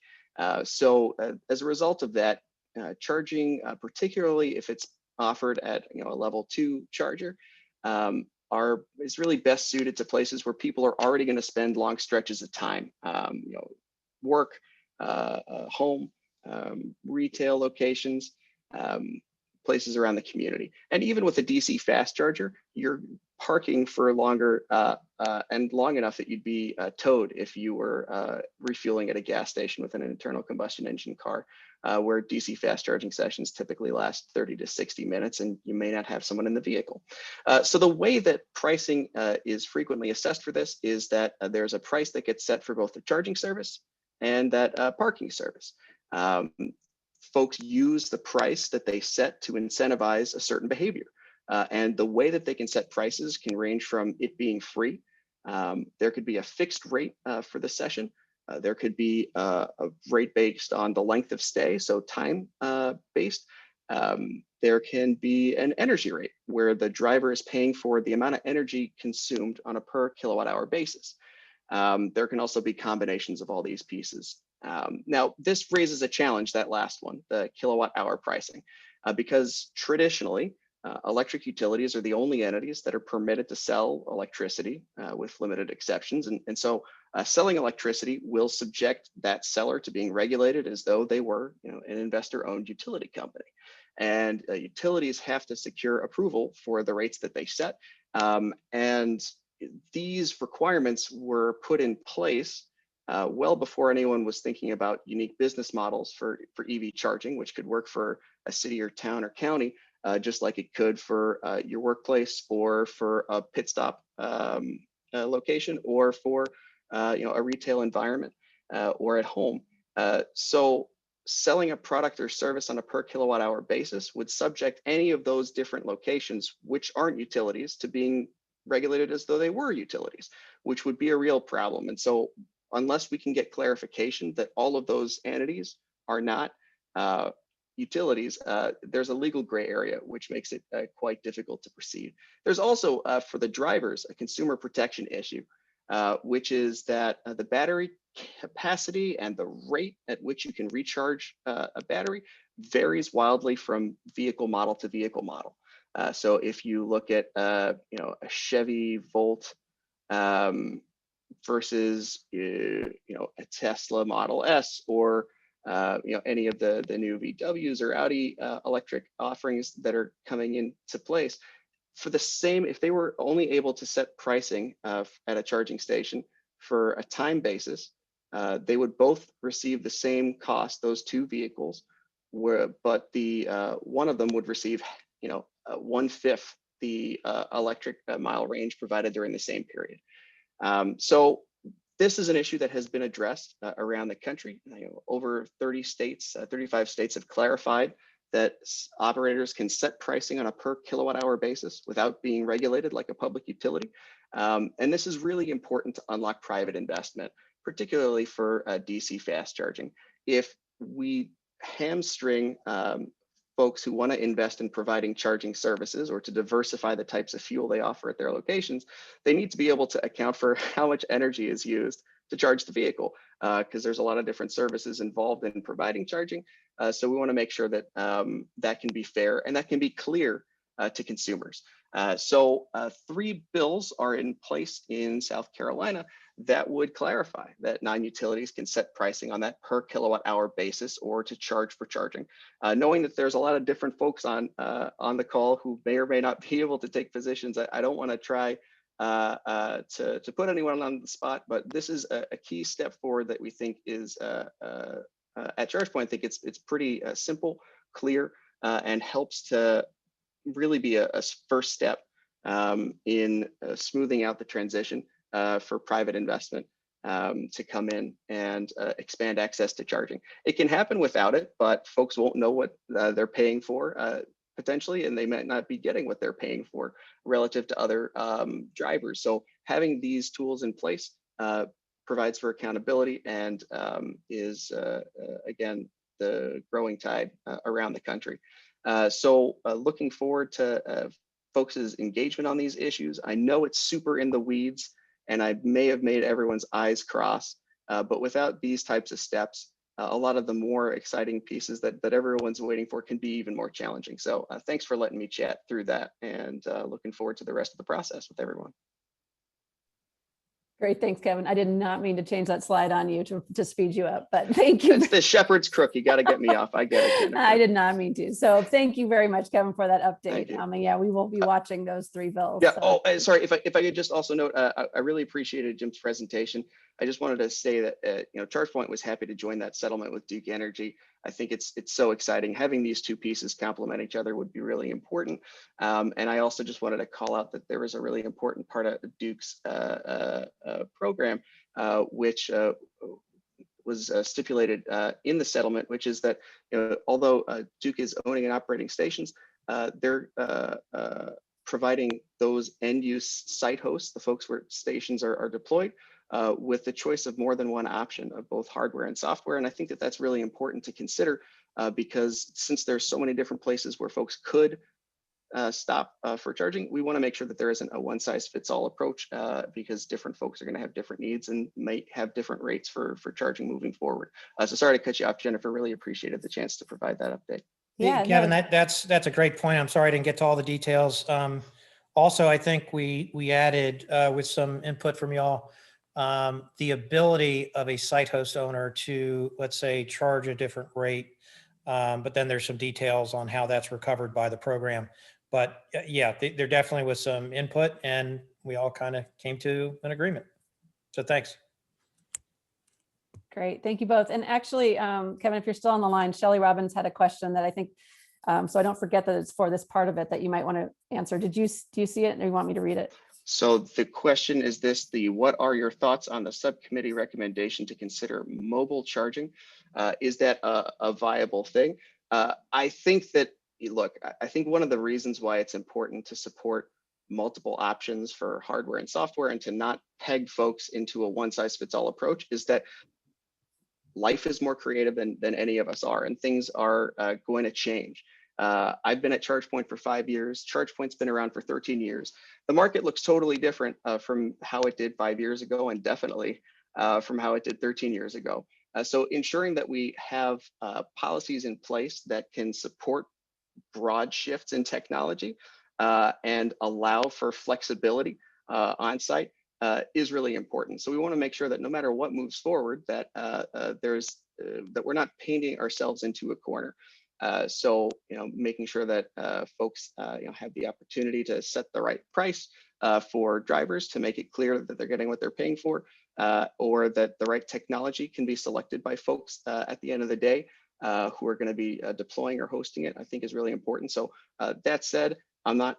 So as a result of that, charging, particularly if it's offered at a level 2 charger, is really best suited to places where people are already going to spend long stretches of time, work, home, retail locations, places around the community. And even with a DC fast charger, you're parking for longer and long enough that you'd be towed if you were refueling at a gas station with an internal combustion engine car, where DC fast charging sessions typically last 30 to 60 minutes and you may not have someone in the vehicle. So the way that pricing is frequently assessed for this is that there's a price that gets set for both the charging service and that parking service. Folks use the price that they set to incentivize a certain behavior. And the way that they can set prices can range from it being free. There could be a fixed rate for the session. There could be a rate based on the length of stay, so time based. There can be an energy rate where the driver is paying for the amount of energy consumed on a per kilowatt hour basis. There can also be combinations of all these pieces. Now, this raises a challenge, that last one, the kilowatt hour pricing, because traditionally, electric utilities are the only entities that are permitted to sell electricity with limited exceptions. And so selling electricity will subject that seller to being regulated as though they were an investor-owned utility company. And utilities have to secure approval for the rates that they set. And these requirements were put in place well before anyone was thinking about unique business models for EV charging, which could work for a city or town or county, just like it could for your workplace or for a pit stop location or for a retail environment or at home. So selling a product or service on a per kilowatt hour basis would subject any of those different locations, which aren't utilities, to being regulated as though they were utilities, which would be a real problem. And so unless we can get clarification that all of those entities are not utilities, there's a legal gray area, which makes it quite difficult to proceed. There's also, for the drivers, a consumer protection issue, which is that the battery capacity and the rate at which you can recharge a battery varies wildly from vehicle model to vehicle model. So if you look at a Chevy Volt versus a Tesla Model S or any of the new VWs or Audi electric offerings that are coming into place, for the same, if they were only able to set pricing at a charging station for a time basis, they would both receive the same cost, those two vehicles, but the one of them would receive 1/5 the electric mile range provided during the same period. So this is an issue that has been addressed around the country. Over 30 states, 35 states have clarified that operators can set pricing on a per kilowatt hour basis without being regulated like a public utility. And this is really important to unlock private investment, particularly for DC fast charging. If we hamstring folks who want to invest in providing charging services or to diversify the types of fuel they offer at their locations, they need to be able to account for how much energy is used to charge the vehicle, because there's a lot of different services involved in providing charging. So we want to make sure that that can be fair and that can be clear to consumers. So 3 bills are in place in South Carolina that would clarify that non-utilities can set pricing on that per kilowatt hour basis or to charge for charging. Knowing that there's a lot of different folks on the call who may or may not be able to take positions, I don't want to try to put anyone on the spot, but this is a key step forward that we think is at ChargePoint. I think it's pretty simple, clear, and helps to really be a first step in smoothing out the transition for private investment to come in and expand access to charging. It can happen without it, but folks won't know what they're paying for potentially, and they might not be getting what they're paying for relative to other drivers. So having these tools in place provides for accountability and is, again, the growing tide around the country. So looking forward to folks' engagement on these issues. I know it's super in the weeds, and I may have made everyone's eyes cross, but without these types of steps, a lot of the more exciting pieces that everyone's waiting for can be even more challenging. So thanks for letting me chat through that, and looking forward to the rest of the process with everyone. Great, thanks, Kevin. I did not mean to change that slide on you to speed you up, but thank you. It's the shepherd's crook. You got to get me off. I get it, Jennifer. I did not mean to. So thank you very much, Kevin, for that update. Thank you. And yeah, we will be watching those 3 bills. Yeah. So. Oh, sorry. If I could just also note, I really appreciated Jim's presentation. I just wanted to say that ChargePoint was happy to join that settlement with Duke Energy. I think it's so exciting. Having these 2 pieces complement each other would be really important. And I also just wanted to call out that there was a really important part of Duke's program, which was stipulated in the settlement, which is that although Duke is owning and operating stations, they're providing those end-use site hosts, the folks where stations are deployed, with the choice of more than one option of both hardware and software. And I think that that's really important to consider because since there's so many different places where folks could stop for charging, we want to make sure that there isn't a one-size-fits-all approach because different folks are going to have different needs and might have different rates for charging moving forward. So sorry to cut you off, Jennifer. Really appreciated the chance to provide that update. Yeah, Kevin, no. that's a great point. I'm sorry I didn't get to all the details. Also, I think we added with some input from y'all the ability of a site host owner to, let's say, charge a different rate, but then there's some details on how that's recovered by the program. But yeah, there definitely was some input, and we all kind of came to an agreement. So thanks. Great. Thank you both. And actually, Kevin, if you're still on the line, Shelley Robbins had a question that I think, so I don't forget that it's for this part of it that you might want to answer. Do you see it, or you want me to read it? So the question is this: what are your thoughts on the subcommittee recommendation to consider mobile charging? Is that a viable thing? I think that, look, I think one of the reasons why it's important to support multiple options for hardware and software and to not peg folks into a one-size-fits-all approach is that life is more creative than any of us are, and things are going to change. I've been at ChargePoint for 5 years. ChargePoint's been around for 13 years. The market looks totally different from how it did 5 years ago, and definitely from how it did 13 years ago. So ensuring that we have policies in place that can support broad shifts in technology and allow for flexibility on site is really important. So we want to make sure that no matter what moves forward, that that we're not painting ourselves into a corner. So making sure that folks have the opportunity to set the right price for drivers to make it clear that they're getting what they're paying for, or that the right technology can be selected by folks at the end of the day who are going to be deploying or hosting it, I think is really important. So that said, I'm not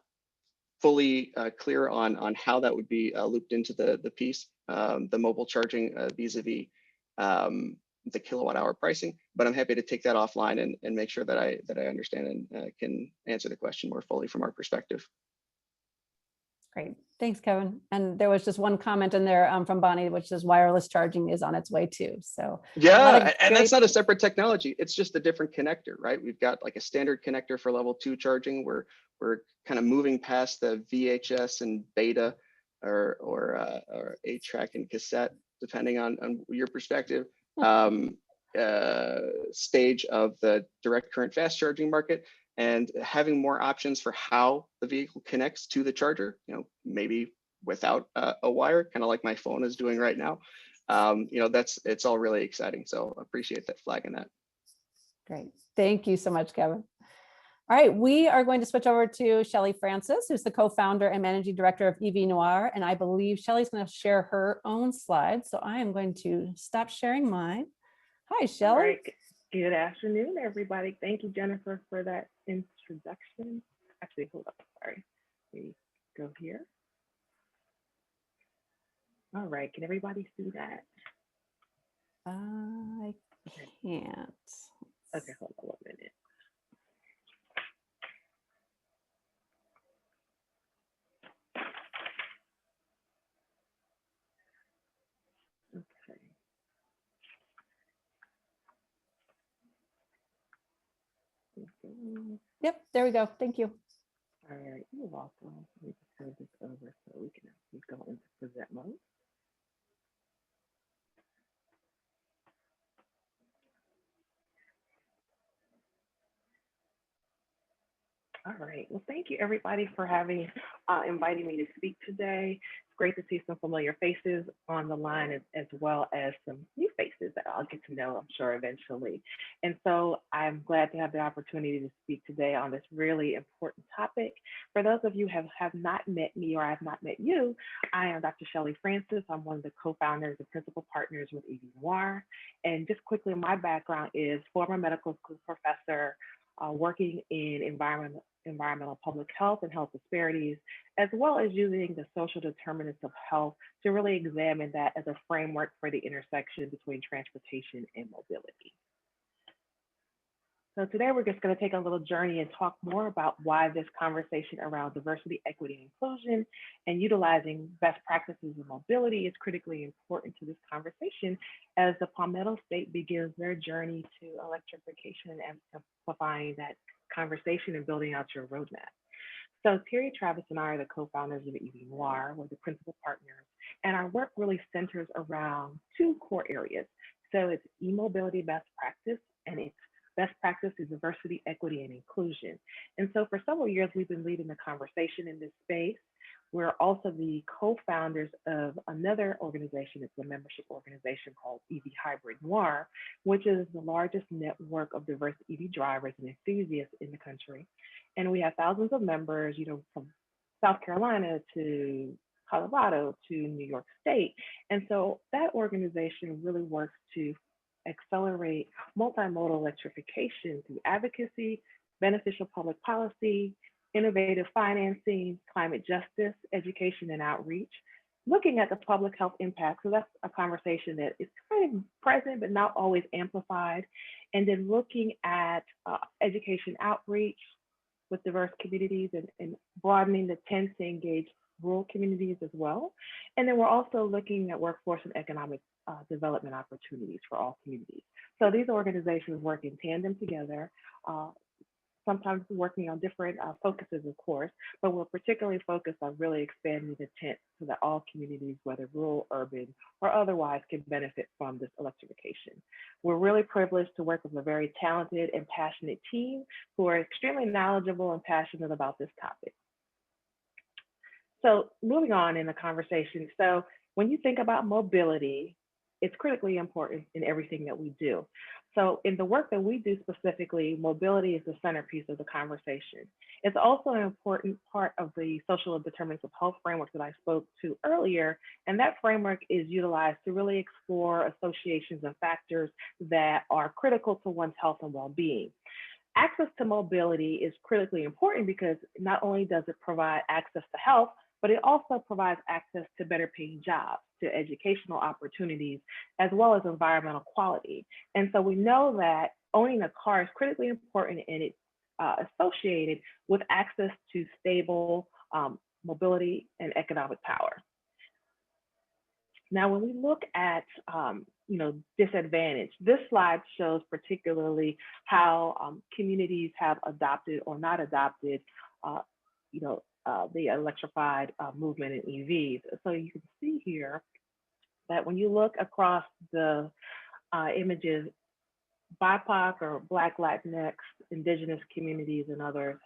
fully clear on how that would be looped into the piece. the mobile charging vis-a-vis the kilowatt hour pricing, but I'm happy to take that offline and make sure that I understand and can answer the question more fully from our perspective. Great. Thanks, Kevin. And there was just one comment in there from Bonnie, which says wireless charging is on its way too. So yeah, and that's not a separate technology. It's just a different connector, right? We've got like a standard connector for level 2 charging. We're kind of moving past the VHS and beta or 8-track and cassette, depending on your perspective, stage of the direct current fast charging market, and having more options for how the vehicle connects to the charger, maybe without a wire, kind of like my phone is doing right now. It's all really exciting. So appreciate that flagging that. Great. Thank you so much, Kevin. All right, we are going to switch over to Shelly Francis, who's the co-founder and managing director of EV Noir. And I believe Shelly's going to share her own slides. So I am going to stop sharing mine. Hi, Shelly. All right. Good afternoon, everybody. Thank you, Jennifer, for that introduction. Actually, hold up. Sorry. Let me go here. All right. Can everybody see that? I can't. Okay, hold on 1 minute. Okay. Yep, there we go. Thank you. All right, you're welcome. Let me just move this over so we can actually go into present mode. All right. Well, thank you everybody for inviting me to speak today. It's great to see some familiar faces on the line as well as some new faces that I'll get to know, I'm sure, eventually. And so I'm glad to have the opportunity to speak today on this really important topic. For those of you who have not met me or I have not met you, I am Dr. Shelly Francis. I'm one of the co-founders and principal partners with EV Noir. And just quickly, my background is former medical school professor, working in environmental public health and health disparities, as well as using the social determinants of health to really examine that as a framework for the intersection between transportation and mobility. So today we're just going to take a little journey and talk more about why this conversation around diversity, equity, and inclusion and utilizing best practices in mobility is critically important to this conversation as the Palmetto State begins their journey to electrification and amplifying that conversation and building out your roadmap. So Terry, Travis, and I are the co-founders of EV Noir. We're the principal partners, and our work really centers around 2 core areas. So it's e-mobility best practice, and it's best practice is diversity, equity, and inclusion. And so for several years, we've been leading the conversation in this space. We're also the co-founders of another organization. It's a membership organization called EV Hybrid Noir, which is the largest network of diverse EV drivers and enthusiasts in the country. And we have thousands of members, from South Carolina to Colorado to New York State. And so that organization really works to accelerate multimodal electrification through advocacy, beneficial public policy, innovative financing, climate justice, education, and outreach, looking at the public health impact. So that's a conversation that is kind of present, but not always amplified. And then looking at education outreach with diverse communities and broadening the tent to engage rural communities as well. And then we're also looking at workforce and economic development opportunities for all communities. So these organizations work in tandem together, sometimes working on different focuses, of course, but we're particularly focused on really expanding the tent so that all communities, whether rural, urban, or otherwise, can benefit from this electrification. We're really privileged to work with a very talented and passionate team who are extremely knowledgeable and passionate about this topic. So moving on in the conversation. So when you think about mobility, it's critically important in everything that we do. So in the work that we do specifically, mobility is the centerpiece of the conversation. It's also an important part of the social determinants of health framework that I spoke to earlier. And that framework is utilized to really explore associations and factors that are critical to one's health and well-being. Access to mobility is critically important because not only does it provide access to health, but it also provides access to better paying jobs, to educational opportunities, as well as environmental quality. And so we know that owning a car is critically important, and it's associated with access to stable mobility and economic power. Now, when we look at disadvantage, this slide shows particularly how communities have adopted or not adopted, the electrified movement in EVs. So you can see here that when you look across the images, BIPOC or Black, Latinx, Indigenous communities and others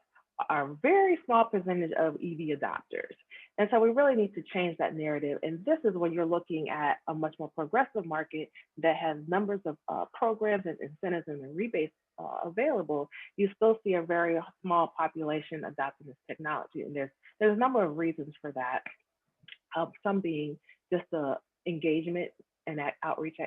are a very small percentage of EV adopters. And so we really need to change that narrative. And this is when you're looking at a much more progressive market that has numbers of programs and incentives and rebates available. You still see a very small population adopting this technology. And there's a number of reasons for that. Some being just the engagement and outreach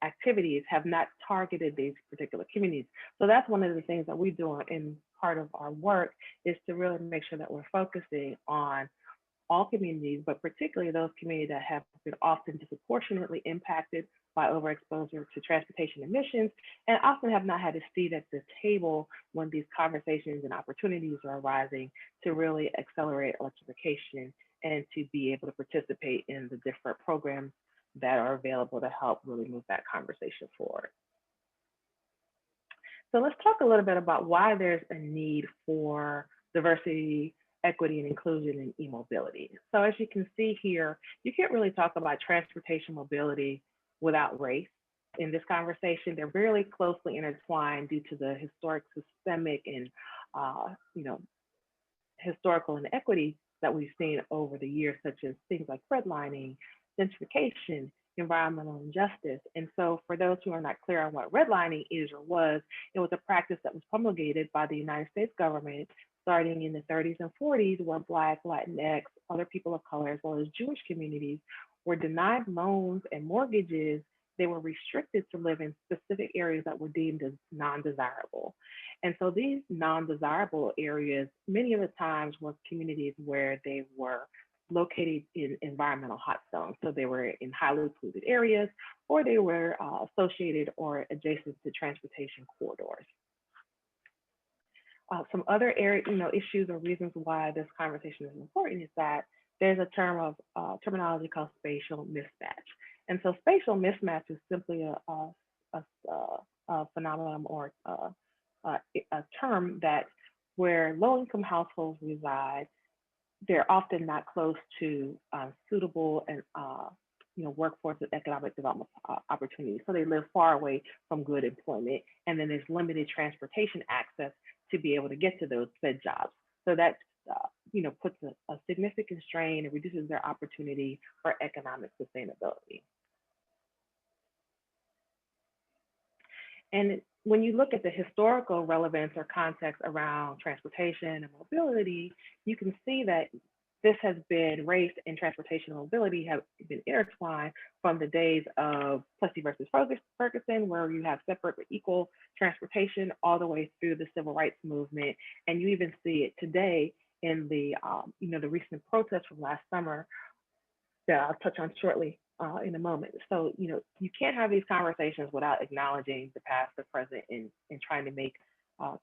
activities have not targeted these particular communities. So that's one of the things that we do in part of our work, is to really make sure that we're focusing on all communities, but particularly those communities that have been often disproportionately impacted by overexposure to transportation emissions, and often have not had a seat at the table when these conversations and opportunities are arising to really accelerate electrification and to be able to participate in the different programs that are available to help really move that conversation forward. So let's talk a little bit about why there's a need for diversity, equity, and inclusion in e-mobility. So as you can see here, you can't really talk about transportation mobility without race in this conversation. They're very closely intertwined due to the historic, systemic, and historical inequity that we've seen over the years, such as things like redlining, gentrification, environmental injustice. And so for those who are not clear on what redlining is or was, it was a practice that was promulgated by the United States government starting in the 30s and 40s, where Black, Latinx, other people of color, as well as Jewish communities were denied loans and mortgages. They were restricted to live in specific areas that were deemed as non-desirable. And so these non-desirable areas, many of the times, were communities where they were located in environmental hot zones. So they were in highly polluted areas, or they were associated or adjacent to transportation corridors. Some other issues or reasons why this conversation is important is that there's a terminology called spatial mismatch. And so spatial mismatch is simply a phenomenon or a term that where low-income households reside, they're often not close to suitable and workforce and economic development opportunities. So they live far away from good employment, and then there's limited transportation access to be able to get to those said jobs. So that puts a significant strain and reduces their opportunity for economic sustainability. And when you look at the historical relevance or context around transportation and mobility, you can see that this has been, race and transportation and mobility have been intertwined from the days of Plessy versus Ferguson, where you have separate but equal transportation, all the way through the civil rights movement. And you even see it today in the, the recent protests from last summer that I'll touch on shortly in a moment. So, you can't have these conversations without acknowledging the past, the present, and trying to make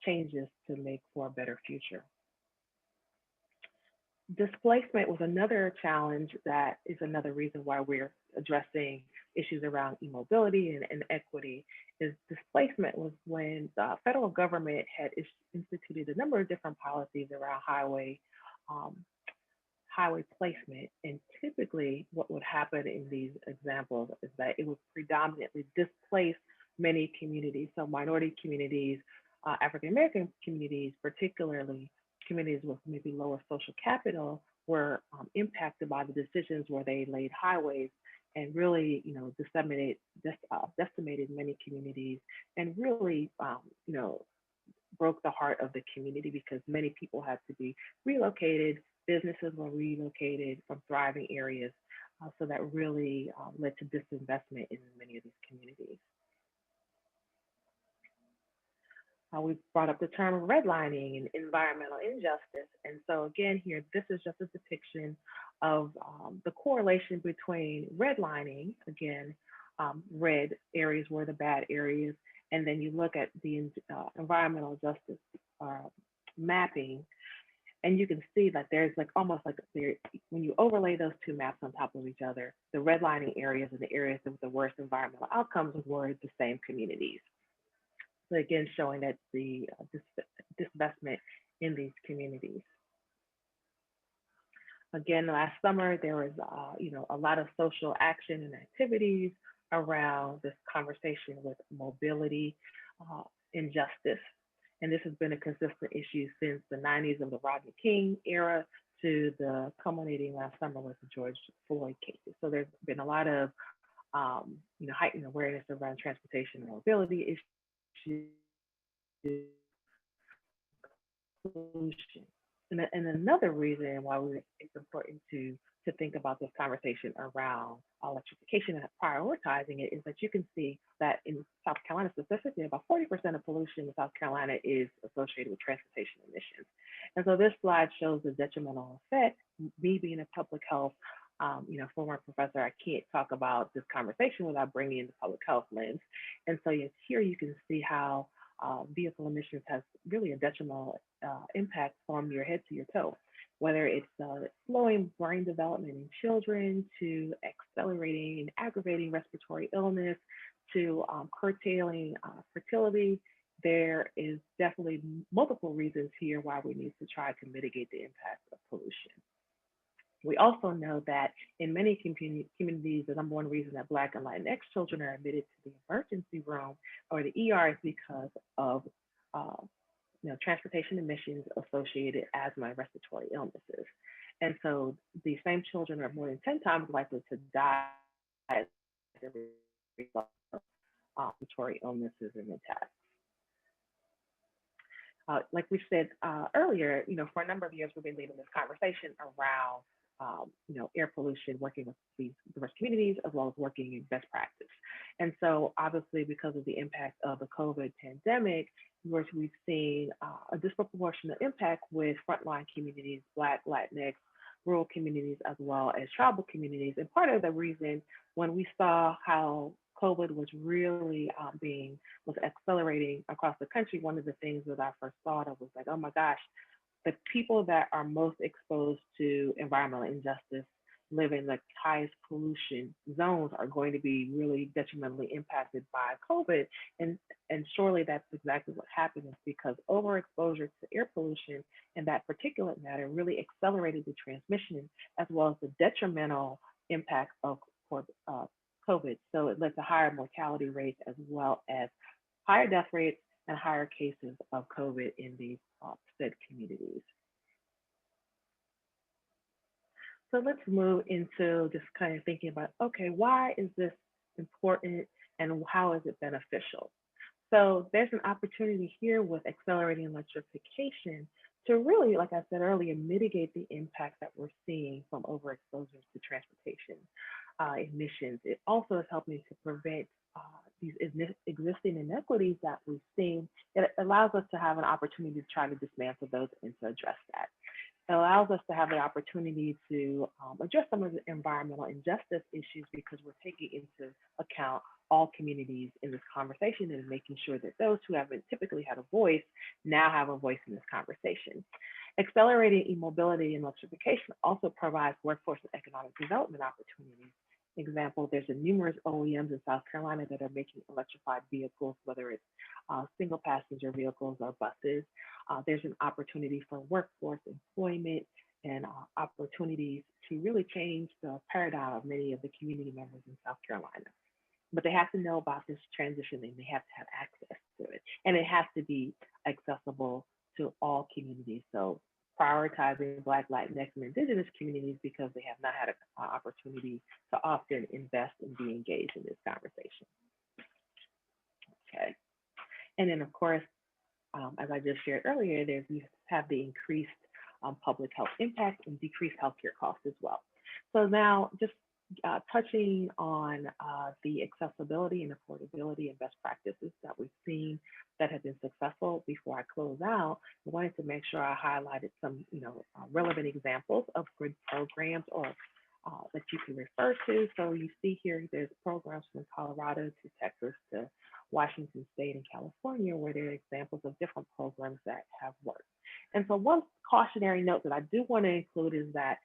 changes to make for a better future. Displacement was another challenge that is another reason why we're addressing issues around e-mobility and equity. Is displacement was when the federal government had instituted a number of different policies around highway placement. And typically what would happen in these examples is that it would predominantly displace many communities. So minority communities, African-American communities, particularly communities with maybe lower social capital, were impacted by the decisions where they laid highways and really, decimated many communities, and really, broke the heart of the community, because many people had to be relocated, businesses were relocated from thriving areas. So that really led to disinvestment in many of these communities. We brought up the term redlining and environmental injustice. And so again, here, this is just a depiction of the correlation between redlining, again, red areas were the bad areas, and then you look at the environmental justice mapping, and you can see that there's like almost like when you overlay those two maps on top of each other, the redlining areas and the areas with the worst environmental outcomes were the same communities. So again, showing that the disinvestment in these communities. Again, last summer, there was a lot of social action and activities around this conversation with mobility injustice. And this has been a consistent issue since the 90s of the Rodney King era to the culminating last summer with the George Floyd cases. So there's been a lot of heightened awareness around transportation and mobility issues, pollution. And another reason why it's important to think about this conversation around electrification and prioritizing it is that you can see that in South Carolina specifically, about 40% of pollution in South Carolina is associated with transportation emissions. And so this slide shows the detrimental effect. Me being a public health former professor, I can't talk about this conversation without bringing in the public health lens. And so here you can see how vehicle emissions has really a detrimental impact from your head to your toe, whether it's slowing brain development in children, to accelerating and aggravating respiratory illness, to curtailing fertility. There is definitely multiple reasons here why we need to try to mitigate the impact of pollution. We also know that in many communities, the number one reason that Black and Latinx children are admitted to the emergency room or the ER is because of transportation emissions associated asthma and respiratory illnesses. And so these same children are more than 10 times likely to die as a result of respiratory illnesses and attacks. Like we said earlier, for a number of years, we've been leading this conversation around air pollution, working with these diverse communities, as well as working in best practice. And so obviously, because of the impact of the COVID pandemic, we've seen a disproportionate impact with frontline communities, Black, Latinx, rural communities, as well as tribal communities. And part of the reason when we saw how COVID was really was accelerating across the country, one of the things that I first thought of was like, oh my gosh, the people that are most exposed to environmental injustice live in the highest pollution zones are going to be really detrimentally impacted by COVID. And surely that's exactly what happened, is because overexposure to air pollution and that particulate matter really accelerated the transmission as well as the detrimental impact of COVID. So it led to higher mortality rates as well as higher death rates and higher cases of COVID in these said communities. So let's move into just kind of thinking about, okay, why is this important and how is it beneficial? So there's an opportunity here with accelerating electrification to really, like I said earlier, mitigate the impact that we're seeing from overexposure to transportation emissions. It also is helping to prevent these existing inequities that we've seen. It allows us to have an opportunity to try to dismantle those and to address that. It allows us to have the opportunity to address some of the environmental injustice issues because we're taking into account all communities in this conversation and making sure that those who haven't typically had a voice now have a voice in this conversation. Accelerating e-mobility and electrification also provides workforce and economic development opportunities. Example, there's numerous OEMs in South Carolina that are making electrified vehicles, whether it's single passenger vehicles or buses. There's an opportunity for workforce employment and opportunities to really change the paradigm of many of the community members in South Carolina. But they have to know about this transition and they have to have access to it. And it has to be accessible to all communities. So prioritizing Black, Latinx, and Indigenous communities because they have not had an opportunity to often invest and be engaged in this conversation. Okay. And then of course, as I just shared earlier, we have the increased public health impact and decreased healthcare costs as well. So now just touching on the accessibility and affordability and best practices that we've seen that have been successful before I close out, I wanted to make sure I highlighted some, relevant examples of good programs or that you can refer to. So you see here, there's programs from Colorado to Texas to Washington State and California, where there are examples of different programs that have worked. And so one cautionary note that I do want to include is that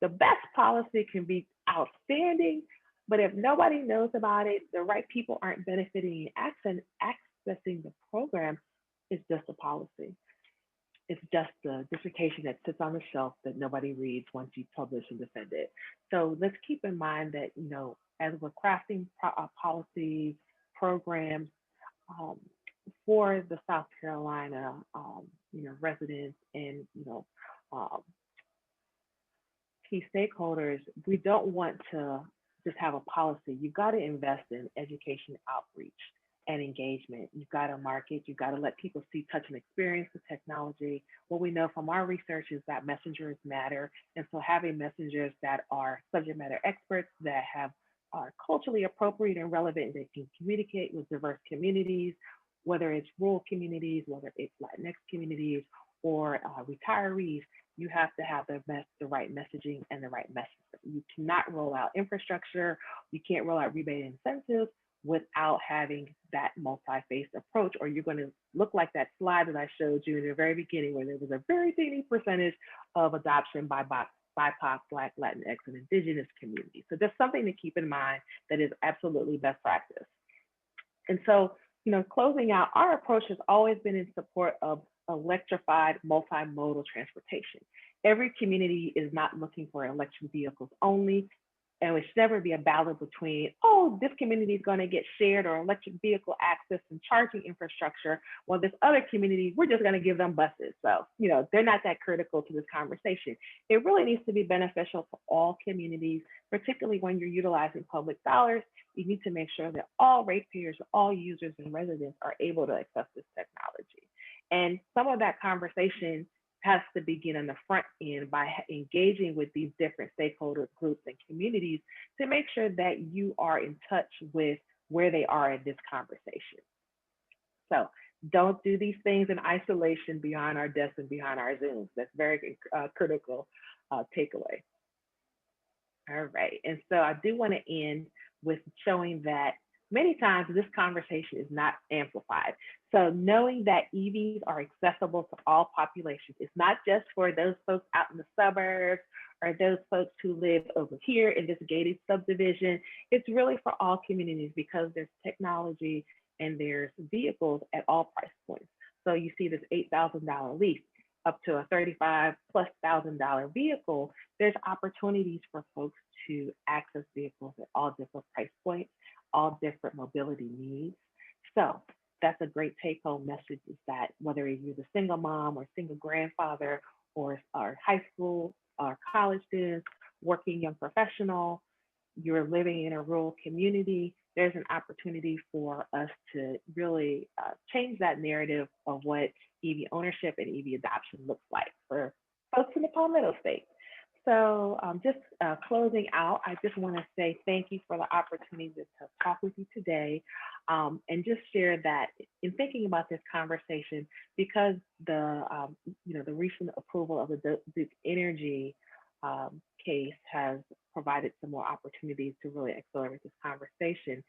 the best policy can be outstanding, but if nobody knows about it, the right people aren't benefiting and accessing the program, it's just a policy. It's just a dissertation that sits on the shelf that nobody reads once you publish and defend it. So let's keep in mind that, as we're crafting policies, programs for the South Carolina, residents and, key stakeholders, we don't want to just have a policy. You've got to invest in education outreach and engagement. You've got to market, you've got to let people see, touch, and experience the technology. What we know from our research is that messengers matter. And so having messengers that are subject matter experts that are culturally appropriate and relevant, that can communicate with diverse communities, whether it's rural communities, whether it's Latinx communities, or retirees, you have to have the right messaging and the right message. You cannot roll out infrastructure, you can't roll out rebate incentives without having that multi-phased approach, or you're going to look like that slide that I showed you in the very beginning, where there was a very teeny percentage of adoption by BIPOC, Black, Latinx, and Indigenous communities. So just something to keep in mind that is absolutely best practice. And so, closing out, our approach has always been in support of electrified multimodal transportation. Every community is not looking for electric vehicles only, and it should never be a battle between, oh, this community is going to get shared or electric vehicle access and charging infrastructure, while this other community, we're just going to give them buses. So, they're not that critical to this conversation. It really needs to be beneficial to all communities, particularly when you're utilizing public dollars. You need to make sure that all ratepayers, all users and residents are able to access this technology. And some of that conversation has to begin on the front end by engaging with these different stakeholder groups and communities to make sure that you are in touch with where they are in this conversation. So don't do these things in isolation beyond our desks and behind our Zooms. That's very critical takeaway. All right, and so I do want to end with showing that many times this conversation is not amplified. So knowing that EVs are accessible to all populations, it's not just for those folks out in the suburbs or those folks who live over here in this gated subdivision. It's really for all communities because there's technology and there's vehicles at all price points. So you see this $8,000 lease up to a $35,000+ vehicle. There's opportunities for folks to access vehicles at all different price points, all different mobility needs. So that's a great take-home message, is that whether you're the single mom or single grandfather or high school or college students, working young professional, you're living in a rural community, there's an opportunity for us to really change that narrative of what EV ownership and EV adoption looks like for folks in the Palmetto State. So just closing out, I just want to say thank you for the opportunity to talk with you today, and just share that in thinking about this conversation, because the the recent approval of the Duke Energy case has provided some more opportunities to really accelerate this conversation.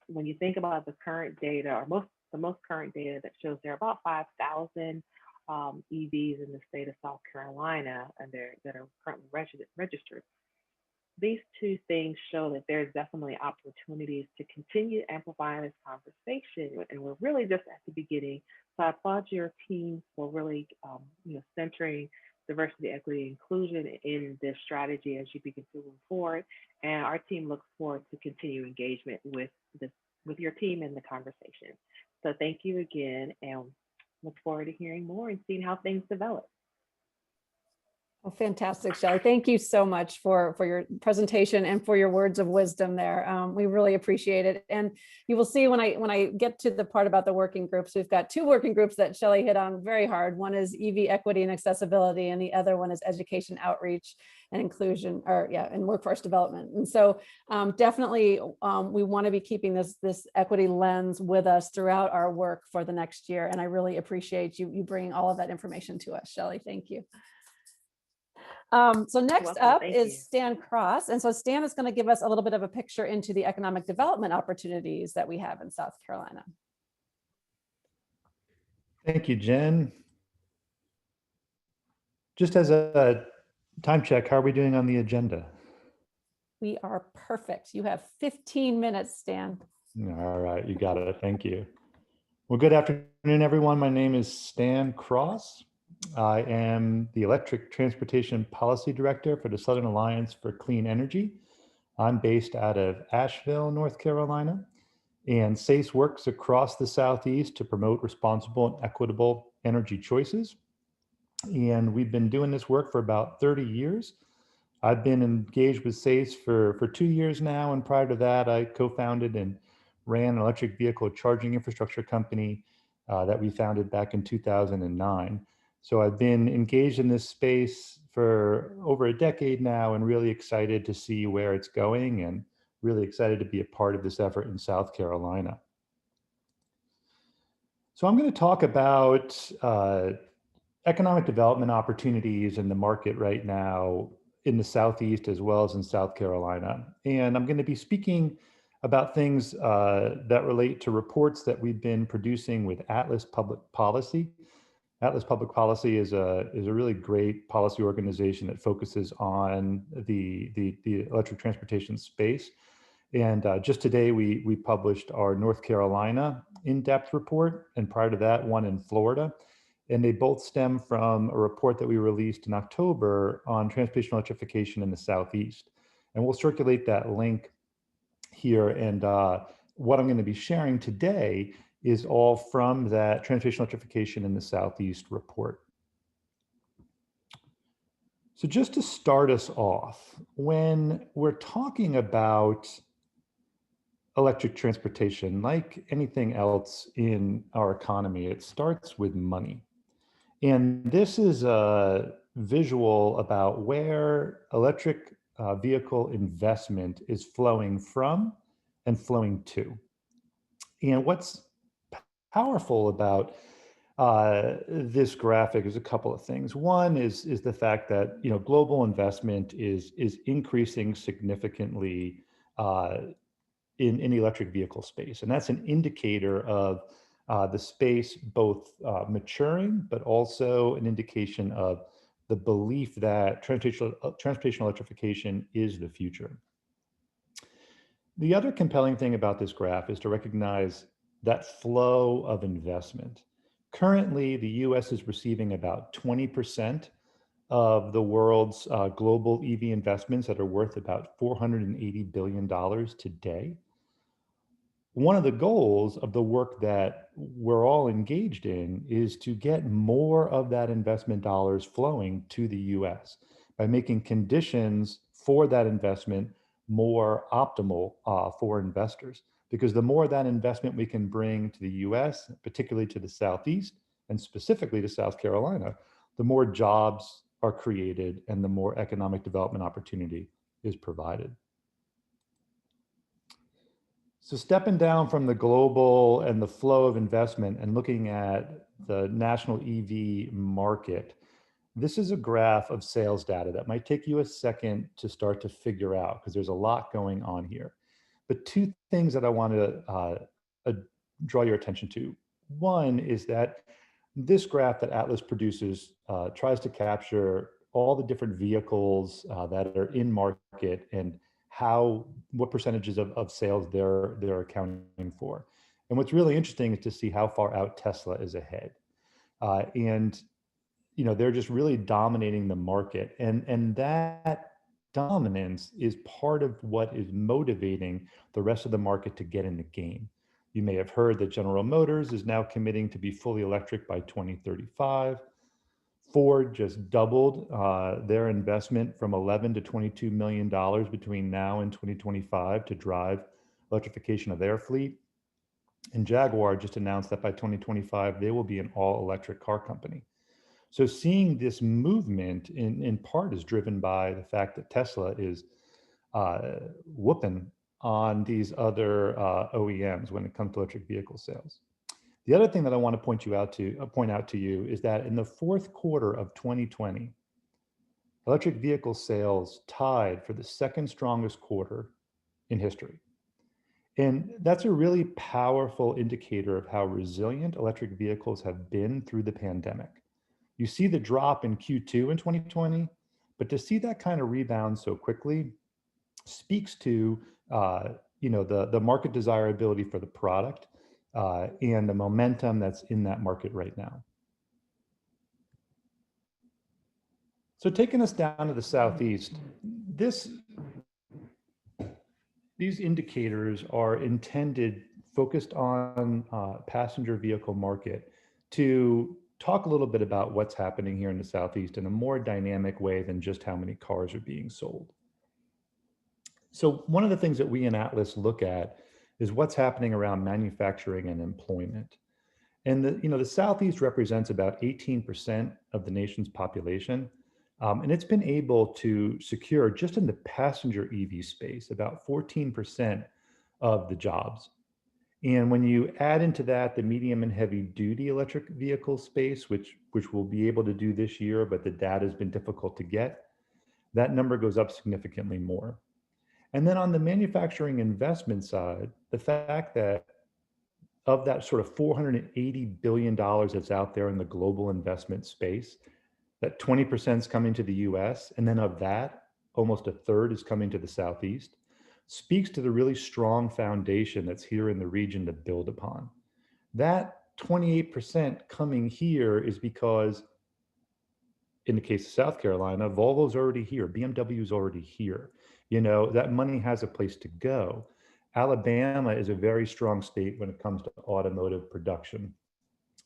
When you think about the current data, or the most current data that shows there are about 5,000 EVs in the state of South Carolina, and that are currently registered. These two things show that there's definitely opportunities to continue amplifying this conversation, and we're really just at the beginning. So I applaud your team for really, centering diversity, equity, inclusion in this strategy as you begin to move forward. And our team looks forward to continue engagement with your team in the conversation. So thank you again, and look forward to hearing more and seeing how things develop. Oh, fantastic, Shelley. Thank you so much for your presentation and for your words of wisdom there. We really appreciate it. And you will see when I get to the part about the working groups, we've got two working groups that Shelley hit on very hard. One is EV equity and accessibility, and the other one is education outreach and inclusion, and workforce development. And so definitely we want to be keeping this equity lens with us throughout our work for the next year. And I really appreciate you bringing all of that information to us, Shelley. Thank you. So next welcome. up Thank is you. Stan Cross. And so Stan is going to give us a little bit of a picture into the economic development opportunities that we have in South Carolina. Thank you, Jen. Just as a time check, how are we doing on the agenda? We are perfect. You have 15 minutes, Stan. All right, you got it. Thank you. Well, good afternoon, everyone. My name is Stan Cross. I am the Electric Transportation Policy Director for the Southern Alliance for Clean Energy. I'm based out of Asheville, North Carolina, and SACE works across the Southeast to promote responsible and equitable energy choices. And we've been doing this work for about 30 years. I've been engaged with SACE for 2 years now, and prior to that, I co-founded and ran an electric vehicle charging infrastructure company that we founded back in 2009. So I've been engaged in this space for over a decade now and really excited to see where it's going and really excited to be a part of this effort in South Carolina. So I'm going to talk about economic development opportunities in the market right now in the Southeast as well as in South Carolina. And I'm going to be speaking about things that relate to reports that we've been producing with Atlas Public Policy. Atlas Public Policy is a really great policy organization that focuses on the electric transportation space. And just today, we published our North Carolina in-depth report, and prior to that, one in Florida. And they both stem from a report that we released in October on transportation electrification in the Southeast. And we'll circulate that link here. And what I'm going to be sharing today is all from that transportation electrification in the Southeast report. So just to start us off, when we're talking about electric transportation, like anything else in our economy, it starts with money. And this is a visual about where electric vehicle investment is flowing from and flowing to. And what's powerful about this graphic is a couple of things. One is the fact that global investment is increasing significantly in the electric vehicle space, and that's an indicator of the space both maturing, but also an indication of the belief that transportation electrification is the future. The other compelling thing about this graph is to recognize that flow of investment. Currently, the US is receiving about 20% of the world's global EV investments that are worth about $480 billion today. One of the goals of the work that we're all engaged in is to get more of that investment dollars flowing to the US by making conditions for that investment more optimal for investors. Because the more that investment we can bring to the US, particularly to the Southeast, and specifically to South Carolina, the more jobs are created and the more economic development opportunity is provided. So stepping down from the global and the flow of investment and looking at the national EV market, this is a graph of sales data that might take you a second to start to figure out because there's a lot going on here. But two things that I want to draw your attention to. One is that this graph that Atlas produces tries to capture all the different vehicles that are in market and what percentages of sales they're accounting for. And what's really interesting is to see how far out Tesla is ahead. And they're just really dominating the market. And that dominance is part of what is motivating the rest of the market to get in the game. You may have heard that General Motors is now committing to be fully electric by 2035. Ford just doubled their investment from $11 to $22 million between now and 2025 to drive electrification of their fleet. And Jaguar just announced that by 2025, they will be an all-electric car company. So seeing this movement in part is driven by the fact that Tesla is whooping on these other OEMs when it comes to electric vehicle sales. The other thing that I want to point out to you is that in the fourth quarter of 2020, electric vehicle sales tied for the second strongest quarter in history. And that's a really powerful indicator of how resilient electric vehicles have been through the pandemic. You see the drop in Q2 in 2020, but to see that kind of rebound so quickly speaks to the market desirability for the product and the momentum that's in that market right now. So taking us down to the Southeast, these indicators are intended, focused on passenger vehicle market, to talk a little bit about what's happening here in the Southeast in a more dynamic way than just how many cars are being sold. So one of the things that we in Atlas look at is what's happening around manufacturing and employment. And the Southeast represents about 18% of the nation's population. And it's been able to secure, just in the passenger EV space, about 14% of the jobs. And when you add into that the medium and heavy duty electric vehicle space, which we'll be able to do this year, but the data has been difficult to get, that number goes up significantly more. And then on the manufacturing investment side, the fact that of that sort of $480 billion that's out there in the global investment space, that 20% is coming to the US, and then of that, almost a third is coming to the Southeast, speaks to the really strong foundation that's here in the region to build upon. That 28% coming here is because, in the case of South Carolina, Volvo's already here, BMW's already here. That money has a place to go. Alabama is a very strong state when it comes to automotive production.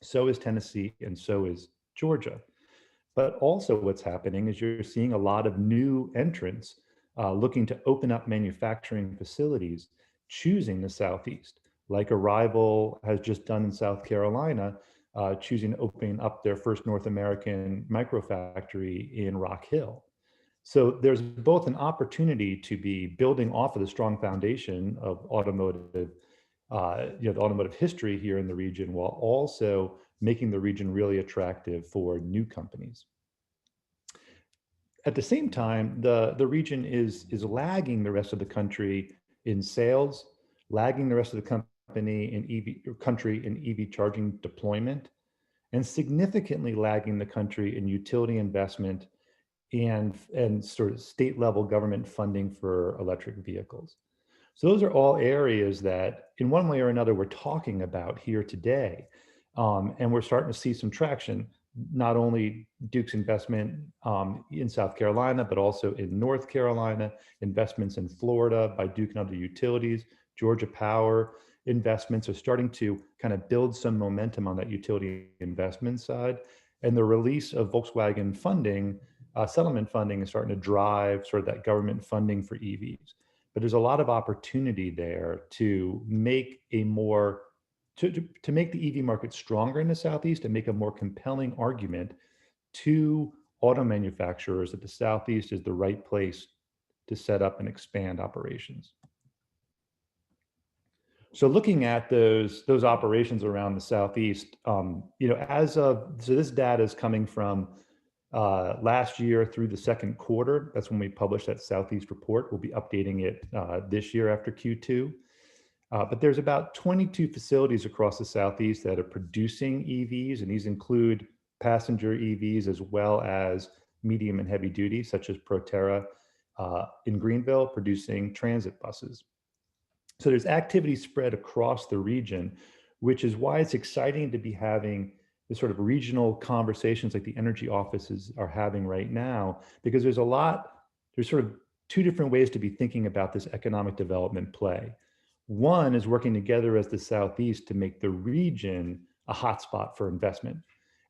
So is Tennessee, and so is Georgia. But also what's happening is you're seeing a lot of new entrants looking to open up manufacturing facilities, choosing the Southeast, like Arrival has just done in South Carolina, choosing to open up their first North American microfactory in Rock Hill. So there's both an opportunity to be building off of the strong foundation of automotive, the automotive history here in the region, while also making the region really attractive for new companies. At the same time, the region is lagging the rest of the country in sales, lagging the rest of the country in EV charging deployment, and significantly lagging the country in utility investment and sort of state level government funding for electric vehicles. So those are all areas that in one way or another we're talking about here today. And we're starting to see some traction, not only Duke's investment in South Carolina, but also in North Carolina, investments in Florida by Duke and other utilities, Georgia Power investments are starting to kind of build some momentum on that utility investment side. And the release of Volkswagen funding, settlement funding, is starting to drive sort of that government funding for EVs. But there's a lot of opportunity there to make a more to make the EV market stronger in the Southeast and make a more compelling argument to auto manufacturers that the Southeast is the right place to set up and expand operations. So looking at those operations around the Southeast, so this data is coming from last year through the second quarter. That's when we published that Southeast report. We'll be updating it this year after Q2. But there's about 22 facilities across the Southeast that are producing EVs, and these include passenger EVs as well as medium and heavy duty, such as Proterra in Greenville, producing transit buses. So there's activity spread across the region, which is why it's exciting to be having the sort of regional conversations like the energy offices are having right now, because there's sort of two different ways to be thinking about this economic development play. One is working together as the Southeast to make the region a hotspot for investment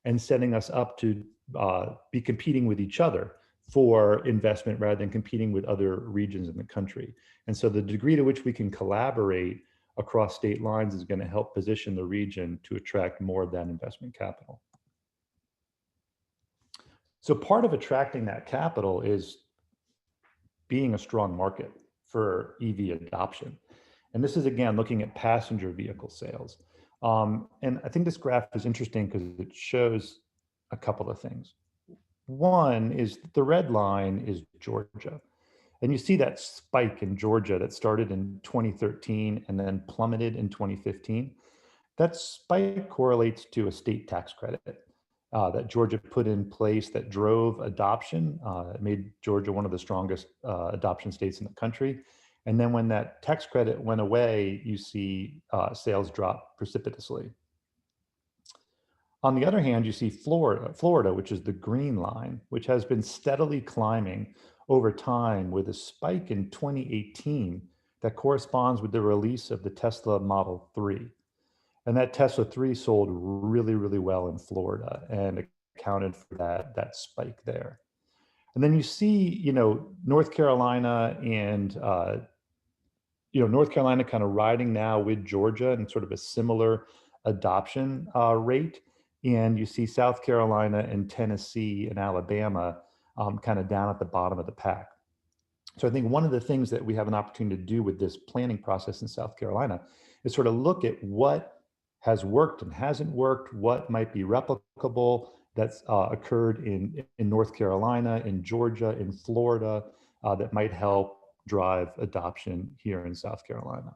and setting us up to be competing with each other for investment rather than competing with other regions in the country. And so the degree to which we can collaborate across state lines is going to help position the region to attract more of that investment capital. So part of attracting that capital is being a strong market for EV adoption. And this is, again, looking at passenger vehicle sales. And I think this graph is interesting because it shows a couple of things. One is the red line is Georgia. And you see that spike in Georgia that started in 2013 and then plummeted in 2015. That spike correlates to a state tax credit that Georgia put in place that drove adoption. It made Georgia one of the strongest adoption states in the country. And then when that tax credit went away, you see sales drop precipitously. On the other hand, you see Florida, which is the green line, which has been steadily climbing over time with a spike in 2018 that corresponds with the release of the Tesla Model 3. And that Tesla 3 sold really, really well in Florida and accounted for that spike there. And then you see, North Carolina and, North Carolina kind of riding now with Georgia and sort of a similar adoption rate. And you see South Carolina and Tennessee and Alabama kind of down at the bottom of the pack. So I think one of the things that we have an opportunity to do with this planning process in South Carolina is sort of look at what has worked and hasn't worked, what might be replicable that's occurred in North Carolina, in Georgia, in Florida, that might help drive adoption here in South Carolina.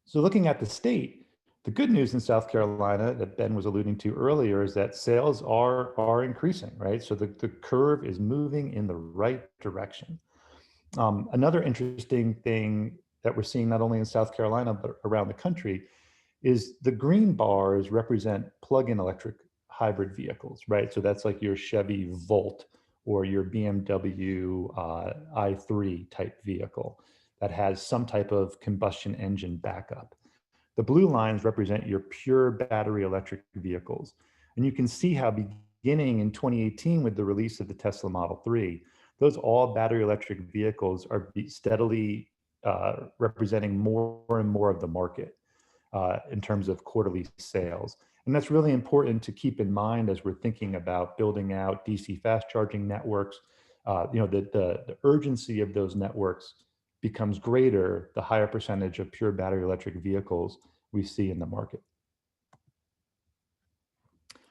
So looking at the state, the good news in South Carolina that Ben was alluding to earlier is that sales are increasing, right? So the curve is moving in the right direction. Another interesting thing that we're seeing not only in South Carolina, but around the country is the green bars represent plug-in electric hybrid vehicles, right? So that's like your Chevy Volt or your BMW i3 type vehicle that has some type of combustion engine backup. The blue lines represent your pure battery electric vehicles. And you can see how beginning in 2018 with the release of the Tesla Model 3, those all battery electric vehicles are steadily representing more and more of the market in terms of quarterly sales. And that's really important to keep in mind as we're thinking about building out DC fast charging networks. The urgency of those networks becomes greater the higher percentage of pure battery electric vehicles we see in the market.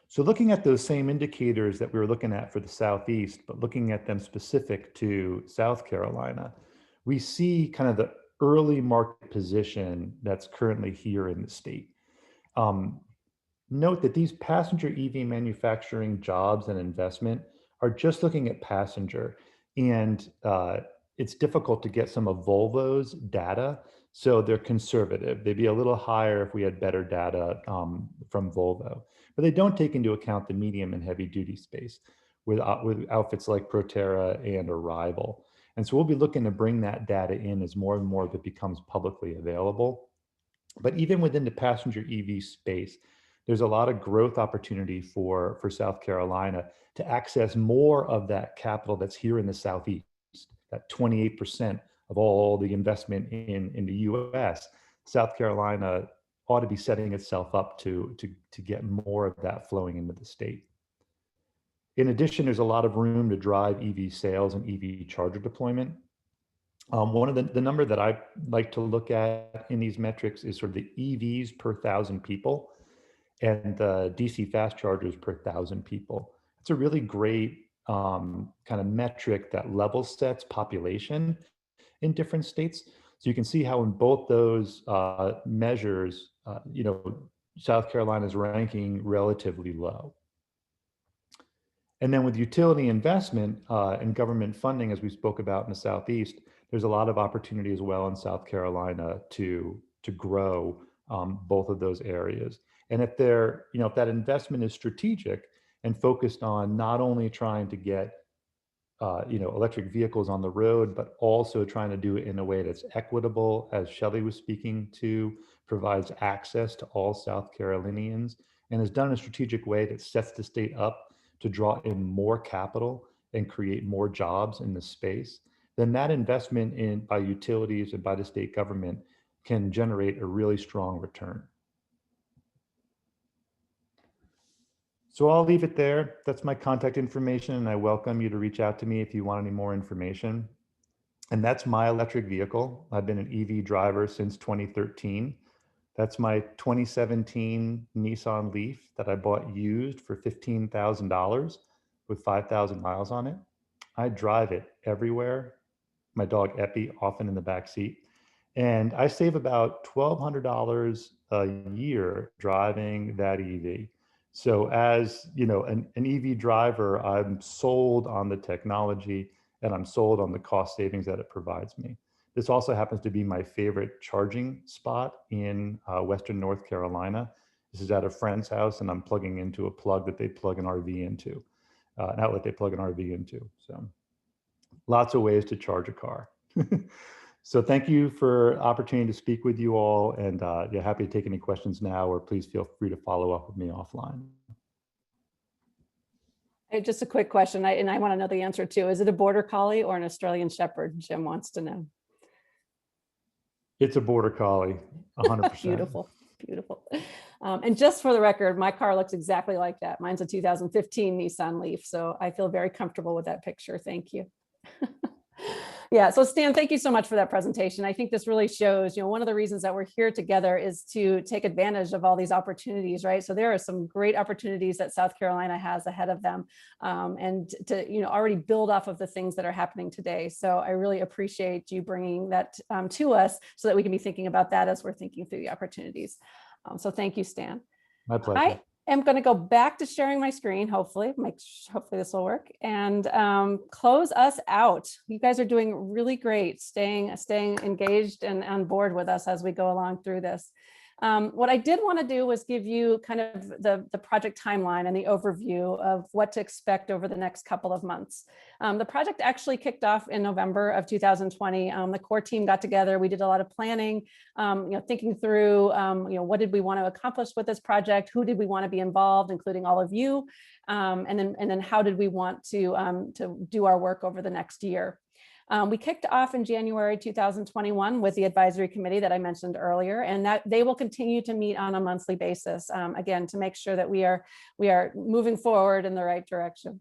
So looking at those same indicators that we were looking at for the Southeast, but looking at them specific to South Carolina, we see kind of the early market position that's currently here in the state. Note that these passenger EV manufacturing jobs and investment are just looking at passenger, and it's difficult to get some of Volvo's data, so they're conservative. They'd be a little higher if we had better data from Volvo, but they don't take into account the medium and heavy duty space with outfits like Proterra and Arrival. And so we'll be looking to bring that data in as more and more of it becomes publicly available. But even within the passenger EV space, there's a lot of growth opportunity for South Carolina to access more of that capital that's here in the Southeast, that 28% of all the investment in the US. South Carolina ought to be setting itself up to get more of that flowing into the state. In addition, there's a lot of room to drive EV sales and EV charger deployment. One of the number that I like to look at in these metrics is sort of the EVs per 1,000 people and the DC fast chargers per 1,000 people. It's a really great kind of metric that level sets population in different states. So you can see how in both those measures, South Carolina is ranking relatively low. And then with utility investment and government funding, as we spoke about in the Southeast, there's a lot of opportunity as well in South Carolina to grow both of those areas. And if that investment is strategic and focused on not only trying to get electric vehicles on the road, but also trying to do it in a way that's equitable, as Shelley was speaking to, provides access to all South Carolinians, and is done in a strategic way that sets the state up to draw in more capital and create more jobs in the space, then that investment in by utilities and by the state government can generate a really strong return. So I'll leave it there. That's my contact information, and I welcome you to reach out to me if you want any more information. And that's my electric vehicle. I've been an EV driver since 2013. That's my 2017 Nissan Leaf that I bought used for $15,000 with 5,000 miles on it. I drive it everywhere. My dog Epi often in the back seat. And I save about $1,200 a year driving that EV. So as you know, an EV driver, I'm sold on the technology and I'm sold on the cost savings that it provides me. This also happens to be my favorite charging spot in Western North Carolina. This is at a friend's house and I'm plugging into a plug that they plug an RV into, an outlet they plug an RV into. So lots of ways to charge a car. So thank you for opportunity to speak with you all, and yeah, happy to take any questions now, or please feel free to follow up with me offline. Hey, just a quick question, and I want to know the answer too. Is it a Border Collie or an Australian Shepherd? Jim wants to know. It's a Border Collie, 100%. Beautiful, beautiful. And just for the record, my car looks exactly like that. Mine's a 2015 Nissan Leaf, so I feel very comfortable with that picture. Thank you. Yeah, so Stan, thank you so much for that presentation. I think this really shows, one of the reasons that we're here together is to take advantage of all these opportunities, right? So there are some great opportunities that South Carolina has ahead of them, and to already build off of the things that are happening today. So I really appreciate you bringing that to us so that we can be thinking about that as we're thinking through the opportunities. So thank you, Stan. My pleasure. I'm going to go back to sharing my screen, hopefully this will work, and close us out. You guys are doing really great, staying engaged and on board with us as we go along through this. What I did want to do was give you kind of the project timeline and the overview of what to expect over the next couple of months. The project actually kicked off in November of 2020. The core team got together. We did a lot of planning, thinking through, what did we want to accomplish with this project? Who did we want to be involved, including all of you? And then how did we want to do our work over the next year? We kicked off in January 2021 with the advisory committee that I mentioned earlier, and that they will continue to meet on a monthly basis, again, to make sure that we are moving forward in the right direction.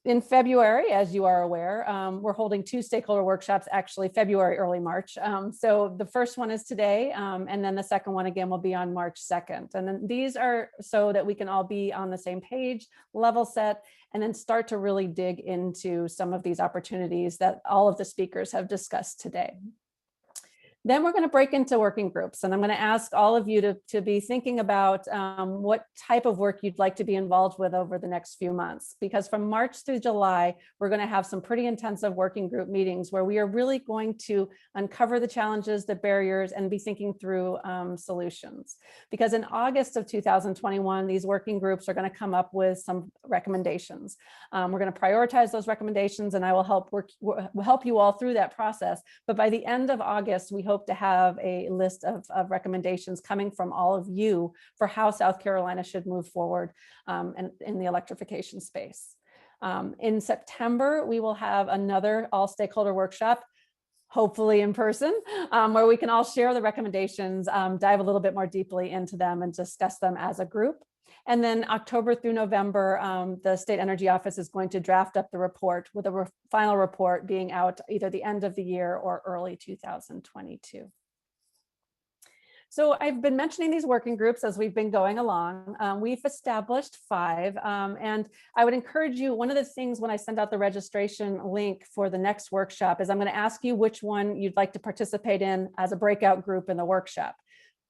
In February, as you are aware, we're holding 2 stakeholder workshops, actually February, early March. So the first one is today, and then the second one again will be on March 2nd. And then these are so that we can all be on the same page, level set, and then start to really dig into some of these opportunities that all of the speakers have discussed today. Then we're going to break into working groups, and I'm going to ask all of you to be thinking about what type of work you'd like to be involved with over the next few months, because from March through July, we're going to have some pretty intensive working group meetings where we are really going to uncover the challenges, the barriers, and be thinking through solutions. Because in August of 2021, these working groups are going to come up with some recommendations. We're going to prioritize those recommendations, and I will help you all through that process. But by the end of August, we hope to have a list of recommendations coming from all of you for how South Carolina should move forward in the electrification space. In September, we will have another all stakeholder workshop, hopefully in person, where we can all share the recommendations, dive a little bit more deeply into them and discuss them as a group. And then October through November, the State Energy Office is going to draft up the report, with a final report being out either the end of the year or early 2022. So I've been mentioning these working groups as we've been going along. We've established 5, and I would encourage you, one of the things when I send out the registration link for the next workshop is I'm going to ask you which one you'd like to participate in as a breakout group in the workshop.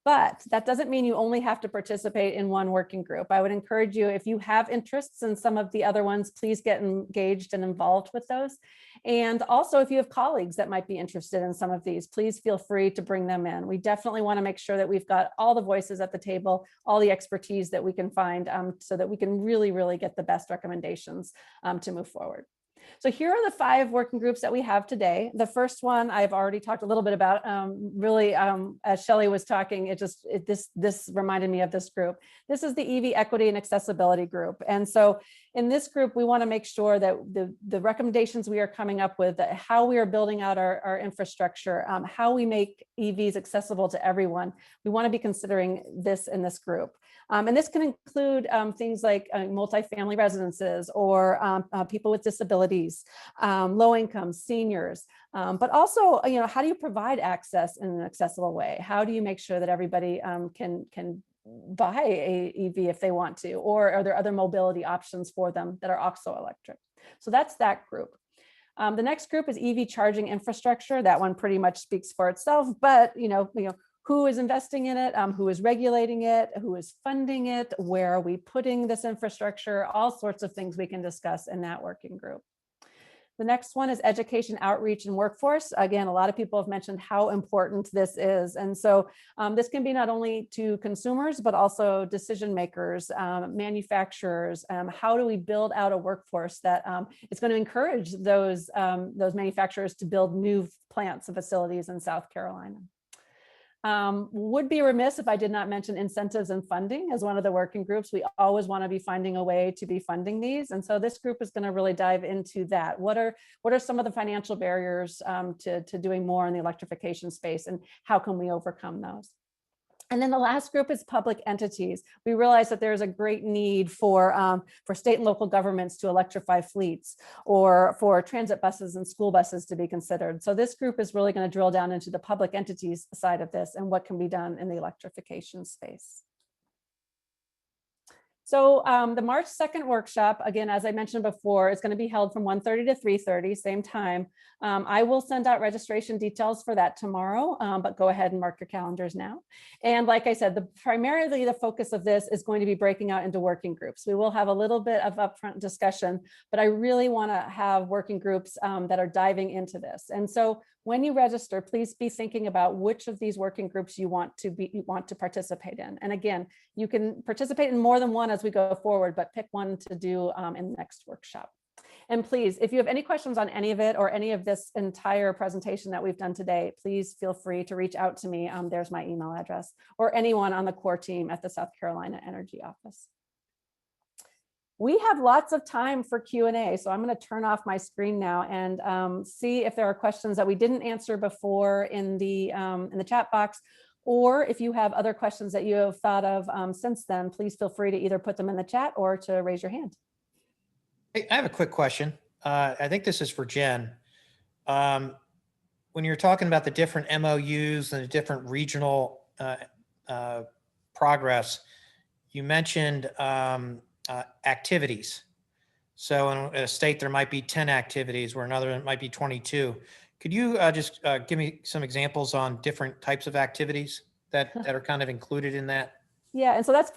But that doesn't mean you only have to participate in one working group. I would encourage you, if you have interests in some of the other ones, please get engaged and involved with those. And also, if you have colleagues that might be interested in some of these, please feel free to bring them in. We definitely want to make sure that we've got all the voices at the table, all the expertise that we can find, so that we can really, really get the best recommendations to move forward. So here are the 5 working groups that we have today. The first one I've already talked a little bit about. Really, as Shelley was talking, this reminded me of this group. This is the EV equity and accessibility group. And so in this group, we want to make sure that the recommendations we are coming up with, how we are building out our infrastructure, how we make EVs accessible to everyone, we want to be considering this in this group. And this can include things like multifamily residences or people with disabilities, low income, seniors, but also, how do you provide access in an accessible way? How do you make sure that everybody can buy a EV if they want to, or are there other mobility options for them that are also electric? So that's that group. The next group is EV charging infrastructure. That one pretty much speaks for itself, but who is investing in it, who is regulating it, who is funding it, where are we putting this infrastructure, all sorts of things we can discuss in that working group. The next one is education, outreach, and workforce. Again, a lot of people have mentioned how important this is. And so this can be not only to consumers, but also decision makers, manufacturers. How do we build out a workforce that is going to encourage those manufacturers to build new plants and facilities in South Carolina? Would be remiss if I did not mention incentives and funding as one of the working groups. We always want to be finding a way to be funding these. And so this group is going to really dive into that. What are some of the financial barriers to doing more in the electrification space, and how can we overcome those? And then the last group is public entities. We realize that there's a great need for state and local governments to electrify fleets, or for transit buses and school buses to be considered. So this group is really going to drill down into the public entities side of this and what can be done in the electrification space. So the March 2nd workshop, again, as I mentioned before, is going to be held from 1:30 to 3:30, same time. I will send out registration details for that tomorrow, but go ahead and mark your calendars now. And like I said, primarily the focus of this is going to be breaking out into working groups. We will have a little bit of upfront discussion, but I really want to have working groups that are diving into this. And so when you register, please be thinking about which of these working groups you want to participate in. And again, you can participate in more than one as we go forward, but pick one to do in the next workshop. And please, if you have any questions on any of it or any of this entire presentation that we've done today, please feel free to reach out to me. There's my email address, or anyone on the core team at the South Carolina Energy Office. We have lots of time for Q&A, so I'm going to turn off my screen now and see if there are questions that we didn't answer before in the chat box, or if you have other questions that you have thought of since then, please feel free to either put them in the chat or to raise your hand. Hey, I have a quick question. I think this is for Jen. When you're talking about the different MOUs and the different regional progress, you mentioned activities. So in a state, there might be 10 activities, where another it might be 22. Could you just give me some examples on different types of activities that are kind of included in that? Yeah, and so that's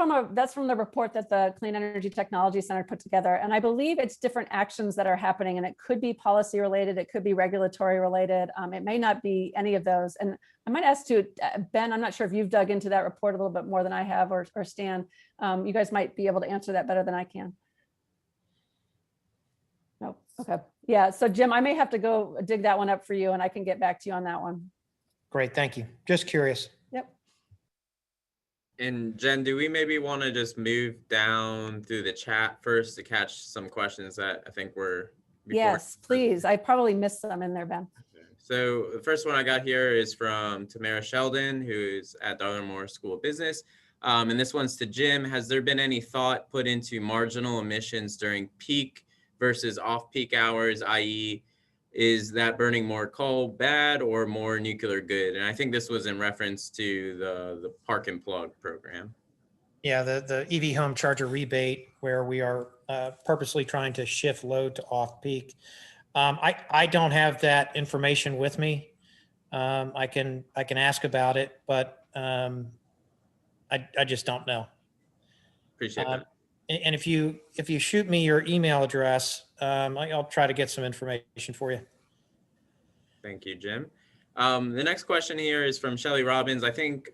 from the report that the Clean Energy Technology Center put together. And I believe it's different actions that are happening, and it could be policy related, it could be regulatory related. It may not be any of those. And I might ask to Ben, I'm not sure if you've dug into that report a little bit more than I have, or Stan. You guys might be able to answer that better than I can. No, okay. Yeah, so Jim, I may have to go dig that one up for you, and I can get back to you on that one. Great, thank you. Just curious. Yep. And Jen, do we maybe want to just move down through the chat first to catch some questions that I think were before? Yes, please. I probably missed some in there, Ben. Okay. So the first one I got here is from Tamara Sheldon, who's at the Dartmouth School of Business. And this one's to Jim. Has there been any thought put into marginal emissions during peak versus off-peak hours, i.e., is that burning more coal bad or more nuclear good? And I think this was in reference to the Park and Plug program. Yeah, the EV home charger rebate, where we are purposely trying to shift load to off-peak. I don't have that information with me. I can ask about it, but I just don't know. Appreciate that. And if you shoot me your email address, I'll try to get some information for you. Thank you, Jim. The next question here is from Shelly Robbins. I think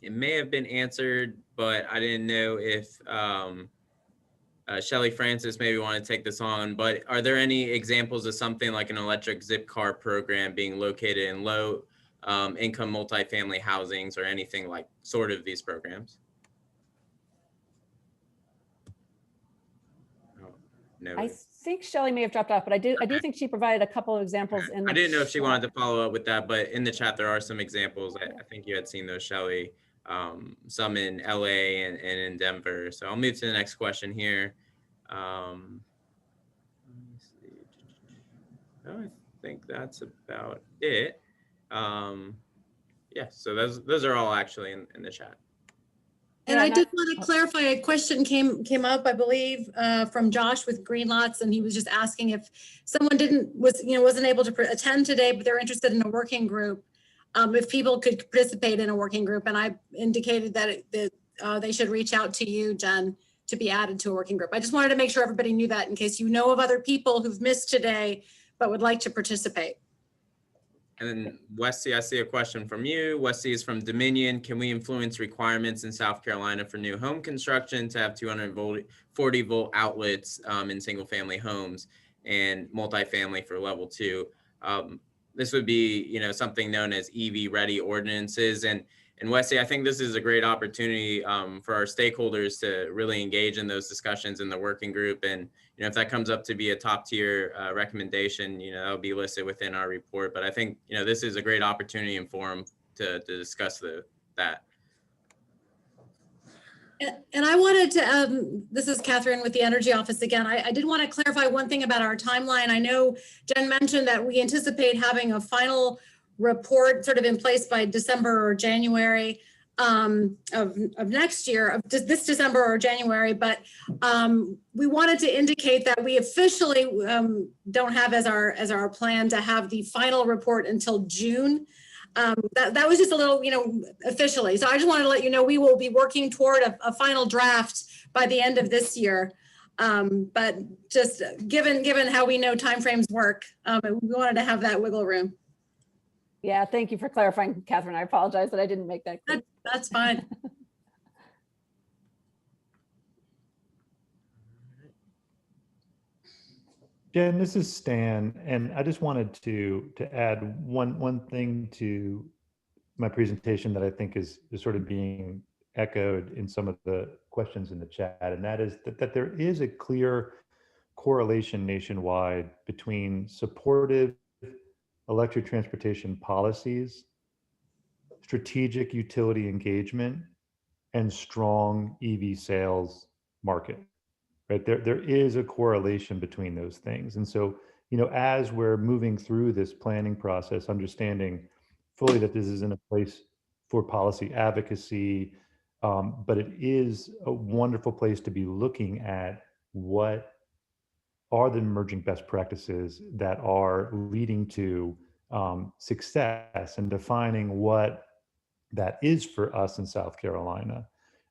it may have been answered, but I didn't know if Shelly Francis maybe want to take this on, but are there any examples of something like an electric zip car program being located in low income multifamily housings or anything like sort of these programs? Oh, no. I think Shelley may have dropped off, but I do think she provided a couple of examples in the I didn't know if she chat. wanted to follow up with that, but in the chat there are some examples. I think you had seen those, Shelley, some in LA and in Denver. So I'll move to the next question here. Let me see. I think that's about it. Yeah, so those are all actually in the chat. And Yeah, I and did want to clarify, a question came up, I believe, from Josh with Green Lots, and he was just asking if someone wasn't able to attend today, but they're interested in a working group, if people could participate in a working group. And I indicated that they should reach out to you, Jen, to be added to a working group. I just wanted to make sure everybody knew that in case you know of other people who've missed today but would like to participate. And then Westy, I see a question from you. Westy is from Dominion. Can we influence requirements in South Carolina for new home construction to have 240 volt outlets in single family homes and multifamily for level 2? This would be, something known as EV ready ordinances. And Westy, I think this is a great opportunity for our stakeholders to really engage in those discussions in the working group. And if that comes up to be a top tier recommendation, that'll be listed within our report. But I think this is a great opportunity and forum to discuss that. And I wanted to, this is Catherine with the Energy Office again. I did want to clarify one thing about our timeline. I know Jen mentioned that we anticipate having a final report sort of in place by December or January of next year, of this December or January, but we wanted to indicate that we officially don't have as our plan to have the final report until June. That was just a little, officially. So I just wanted to let you know we will be working toward a final draft by the end of this year. But just given how we know timeframes work, we wanted to have that wiggle room. Yeah, thank you for clarifying, Catherine. I apologize that I didn't make that clear. That's fine. Jen, this is Stan, and I just wanted to add one thing to my presentation that I think is sort of being echoed in some of the questions in the chat, and that is that there is a clear correlation nationwide between supportive electric transportation policies, strategic utility engagement, and strong EV sales market. Right, there is a correlation between those things. And so, as we're moving through this planning process, understanding fully that this isn't a place for policy advocacy, but it is a wonderful place to be looking at what are the emerging best practices that are leading to success and defining what that is for us in South Carolina.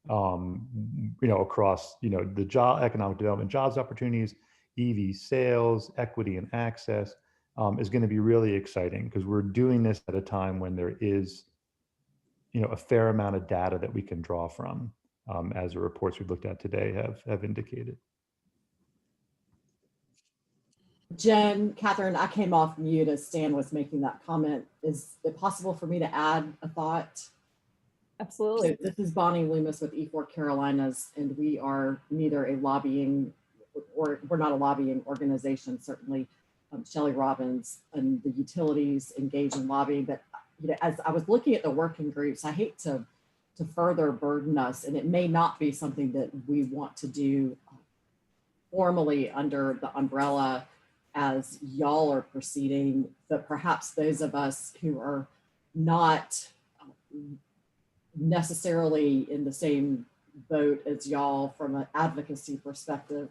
Across, the economic development, jobs opportunities, EV sales, equity and access is going to be really exciting because we're doing this at a time when there is, a fair amount of data that we can draw from, as the reports we've looked at today have indicated. Jen, Catherine, I came off mute as Stan was making that comment. Is it possible for me to add a thought? Absolutely. So this is Bonnie Loomis with E4 Carolinas, and we are neither a lobbying, or we're not a lobbying organization, certainly. Shelley Robbins and the utilities engage in lobbying, but as I was looking at the working groups, I hate to further burden us, and it may not be something that we want to do formally under the umbrella as y'all are proceeding, but perhaps those of us who are not necessarily in the same boat as y'all from an advocacy perspective,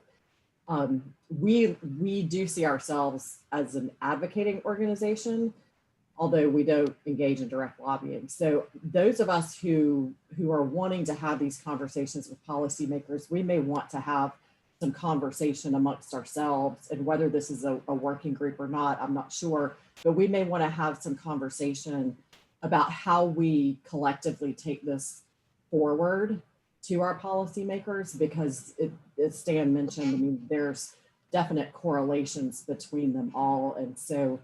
we do see ourselves as an advocating organization, although we don't engage in direct lobbying. So those of us who are wanting to have these conversations with policymakers, we may want to have some conversation amongst ourselves, and whether this is a working group or not, I'm not sure, but we may want to have some conversation about how we collectively take this forward to our policymakers, because as Stan mentioned, I mean, there's definite correlations between them all. And so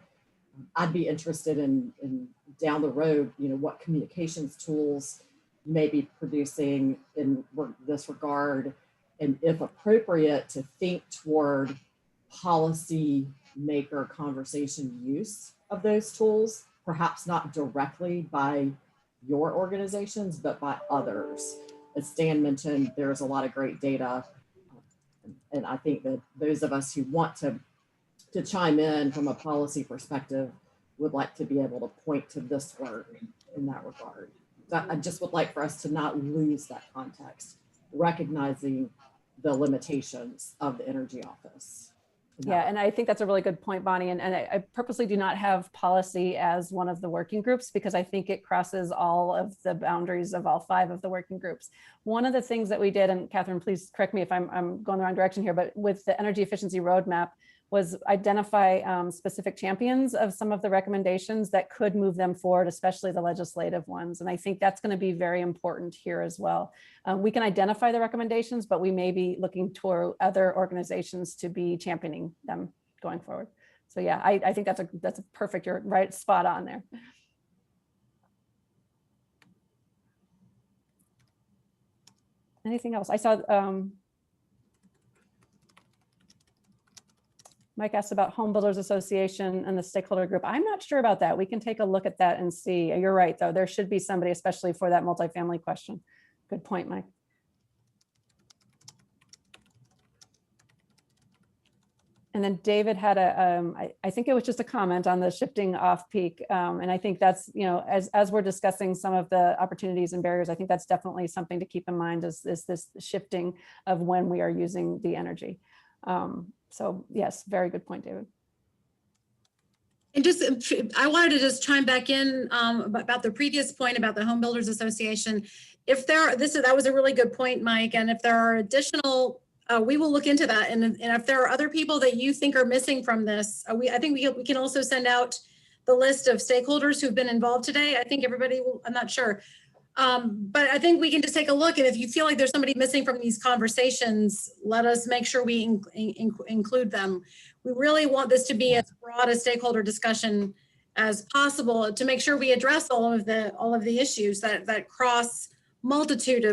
I'd be interested in down the road, you know, what communications tools you may be producing in this regard, and if appropriate, to think toward policy maker conversation use of those tools, perhaps not directly by your organizations, but by others. As Stan mentioned, there's a lot of great data. And I think that those of us who want to chime in from a policy perspective would like to be able to point to this work in that regard. I just would like for us to not lose that context, recognizing the limitations of the Energy Office. Yeah, and I think that's a really good point, Bonnie. And I purposely do not have policy as one of the working groups, because I think it crosses all of the boundaries of all 5 of the working groups. One of the things that we did, and Catherine, please correct me if I'm going the wrong direction here, but with the energy efficiency roadmap, was identify specific champions of some of the recommendations that could move them forward, especially the legislative ones. And I think that's going to be very important here as well. We can identify the recommendations, but we may be looking toward other organizations to be championing them going forward. So yeah, I think that's a perfect, you're right, spot on there. Anything else? I saw Mike asked about Home Builders Association and the stakeholder group. I'm not sure about that. We can take a look at that and see. You're right, though. There should be somebody, especially for that multifamily question. Good point, Mike. And then David had I think it was just a comment on the shifting off peak. And I think that's, you know, as we're discussing some of the opportunities and barriers, I think that's definitely something to keep in mind is this shifting of when we are using the energy. So yes, very good point, David. And just, I wanted to just chime back in about the previous point about the Home Builders Association. If that was a really good point, Mike. And if there are additional, we will look into that. And if there are other people that you think are missing from this, I think we can also send out the list of stakeholders who've been involved today. I think everybody will, I'm not sure. But I think we can just take a look, and if you feel like there's somebody missing from these conversations, let us make sure we include them. We really want this to be as broad a stakeholder discussion as possible to make sure we address all of the issues that cross multitude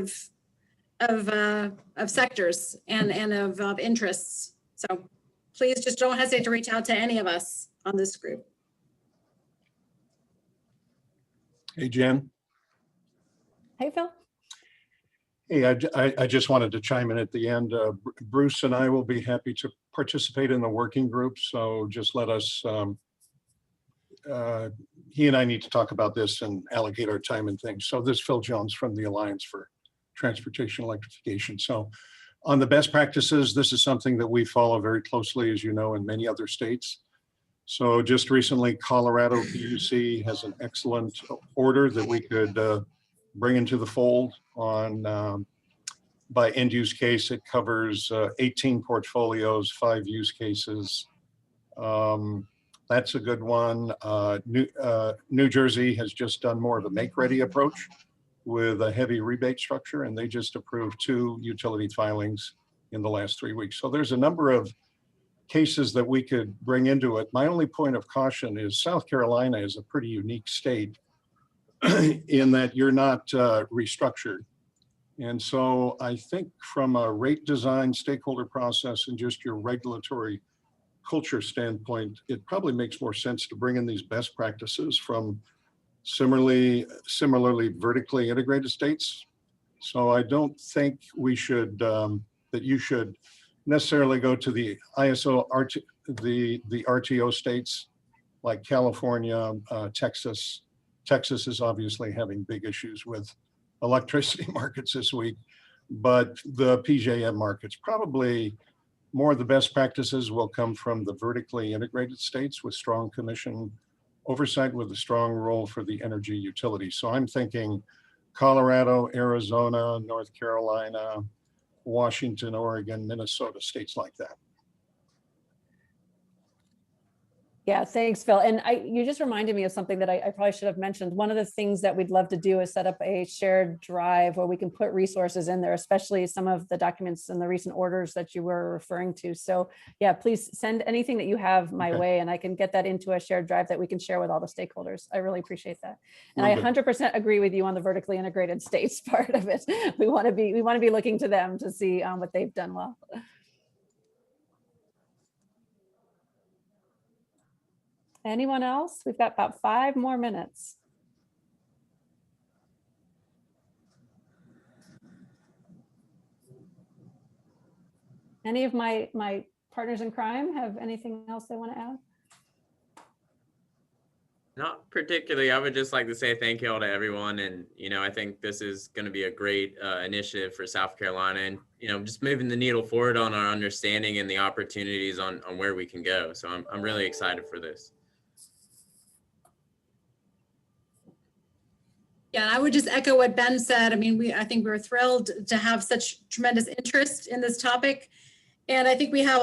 of sectors and of interests. So please just don't hesitate to reach out to any of us on this group. Hey, Jen. Hey, Phil. Hey, I just wanted to chime in at the end. Bruce and I will be happy to participate in the working group. So just let us, he and I need to talk about this and allocate our time and things. So this is Phil Jones from the Alliance for Transportation Electrification. So on the best practices, this is something that we follow very closely, as you know, in many other states. So just recently, Colorado PUC has an excellent order that we could bring into the fold on by end use case. It covers 18 portfolios, 5 use cases. That's a good one. New Jersey has just done more of a make-ready approach with a heavy rebate structure, and they just approved 2 utility filings in the last 3 weeks. So there's a number of cases that we could bring into it. My only point of caution is South Carolina is a pretty unique state in that you're not restructured. And so I think from a rate design, stakeholder process, and just your regulatory culture standpoint, it probably makes more sense to bring in these best practices from similarly vertically integrated states. So I don't think we should, that you should necessarily go to the ISO, the RTO states like California, Texas. Texas is obviously having big issues with electricity markets this week, but the PJM markets, probably more of the best practices will come from the vertically integrated states with strong commission oversight with a strong role for the energy utility. So I'm thinking Colorado, Arizona, North Carolina, Washington, Oregon, Minnesota, states like that. Yeah, thanks, Phil. And you just reminded me of something that I probably should have mentioned. One of the things that we'd love to do is set up a shared drive where we can put resources in there, especially some of the documents and the recent orders that you were referring to. So yeah, please send anything that you have my Okay. way, and I can get that into a shared drive that we can share with all the stakeholders. I really appreciate that. And Will I do. 100% agree with you on the vertically integrated states part of it. We want to be looking to them to see what they've done well. Anyone else? We've got about 5 more minutes. Any of my partners in crime have anything else they want to add? Not particularly. I would just like to say thank you all to everyone. And, I think this is going to be a great initiative for South Carolina and, just moving the needle forward on our understanding and the opportunities on where we can go. So I'm really excited for this. Yeah, and I would just echo what Ben said. I mean, I think we're thrilled to have such tremendous interest in this topic. And I think we have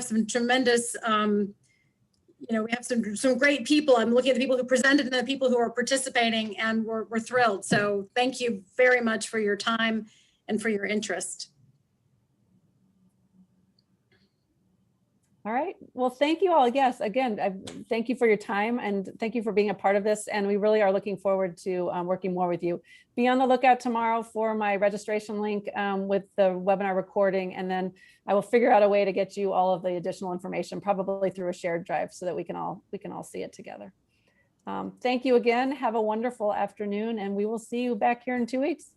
some tremendous, we have some great people. I'm looking at the people who presented and the people who are participating, and we're thrilled. So thank you very much for your time and for your interest. All right. Well, thank you all. Yes, again, thank you for your time and thank you for being a part of this. And we really are looking forward to working more with you. Be on the lookout tomorrow for my registration link with the webinar recording. And then I will figure out a way to get you all of the additional information, probably through a shared drive, so that we can all see it together. Thank you again. Have a wonderful afternoon, and we will see you back here in 2 weeks.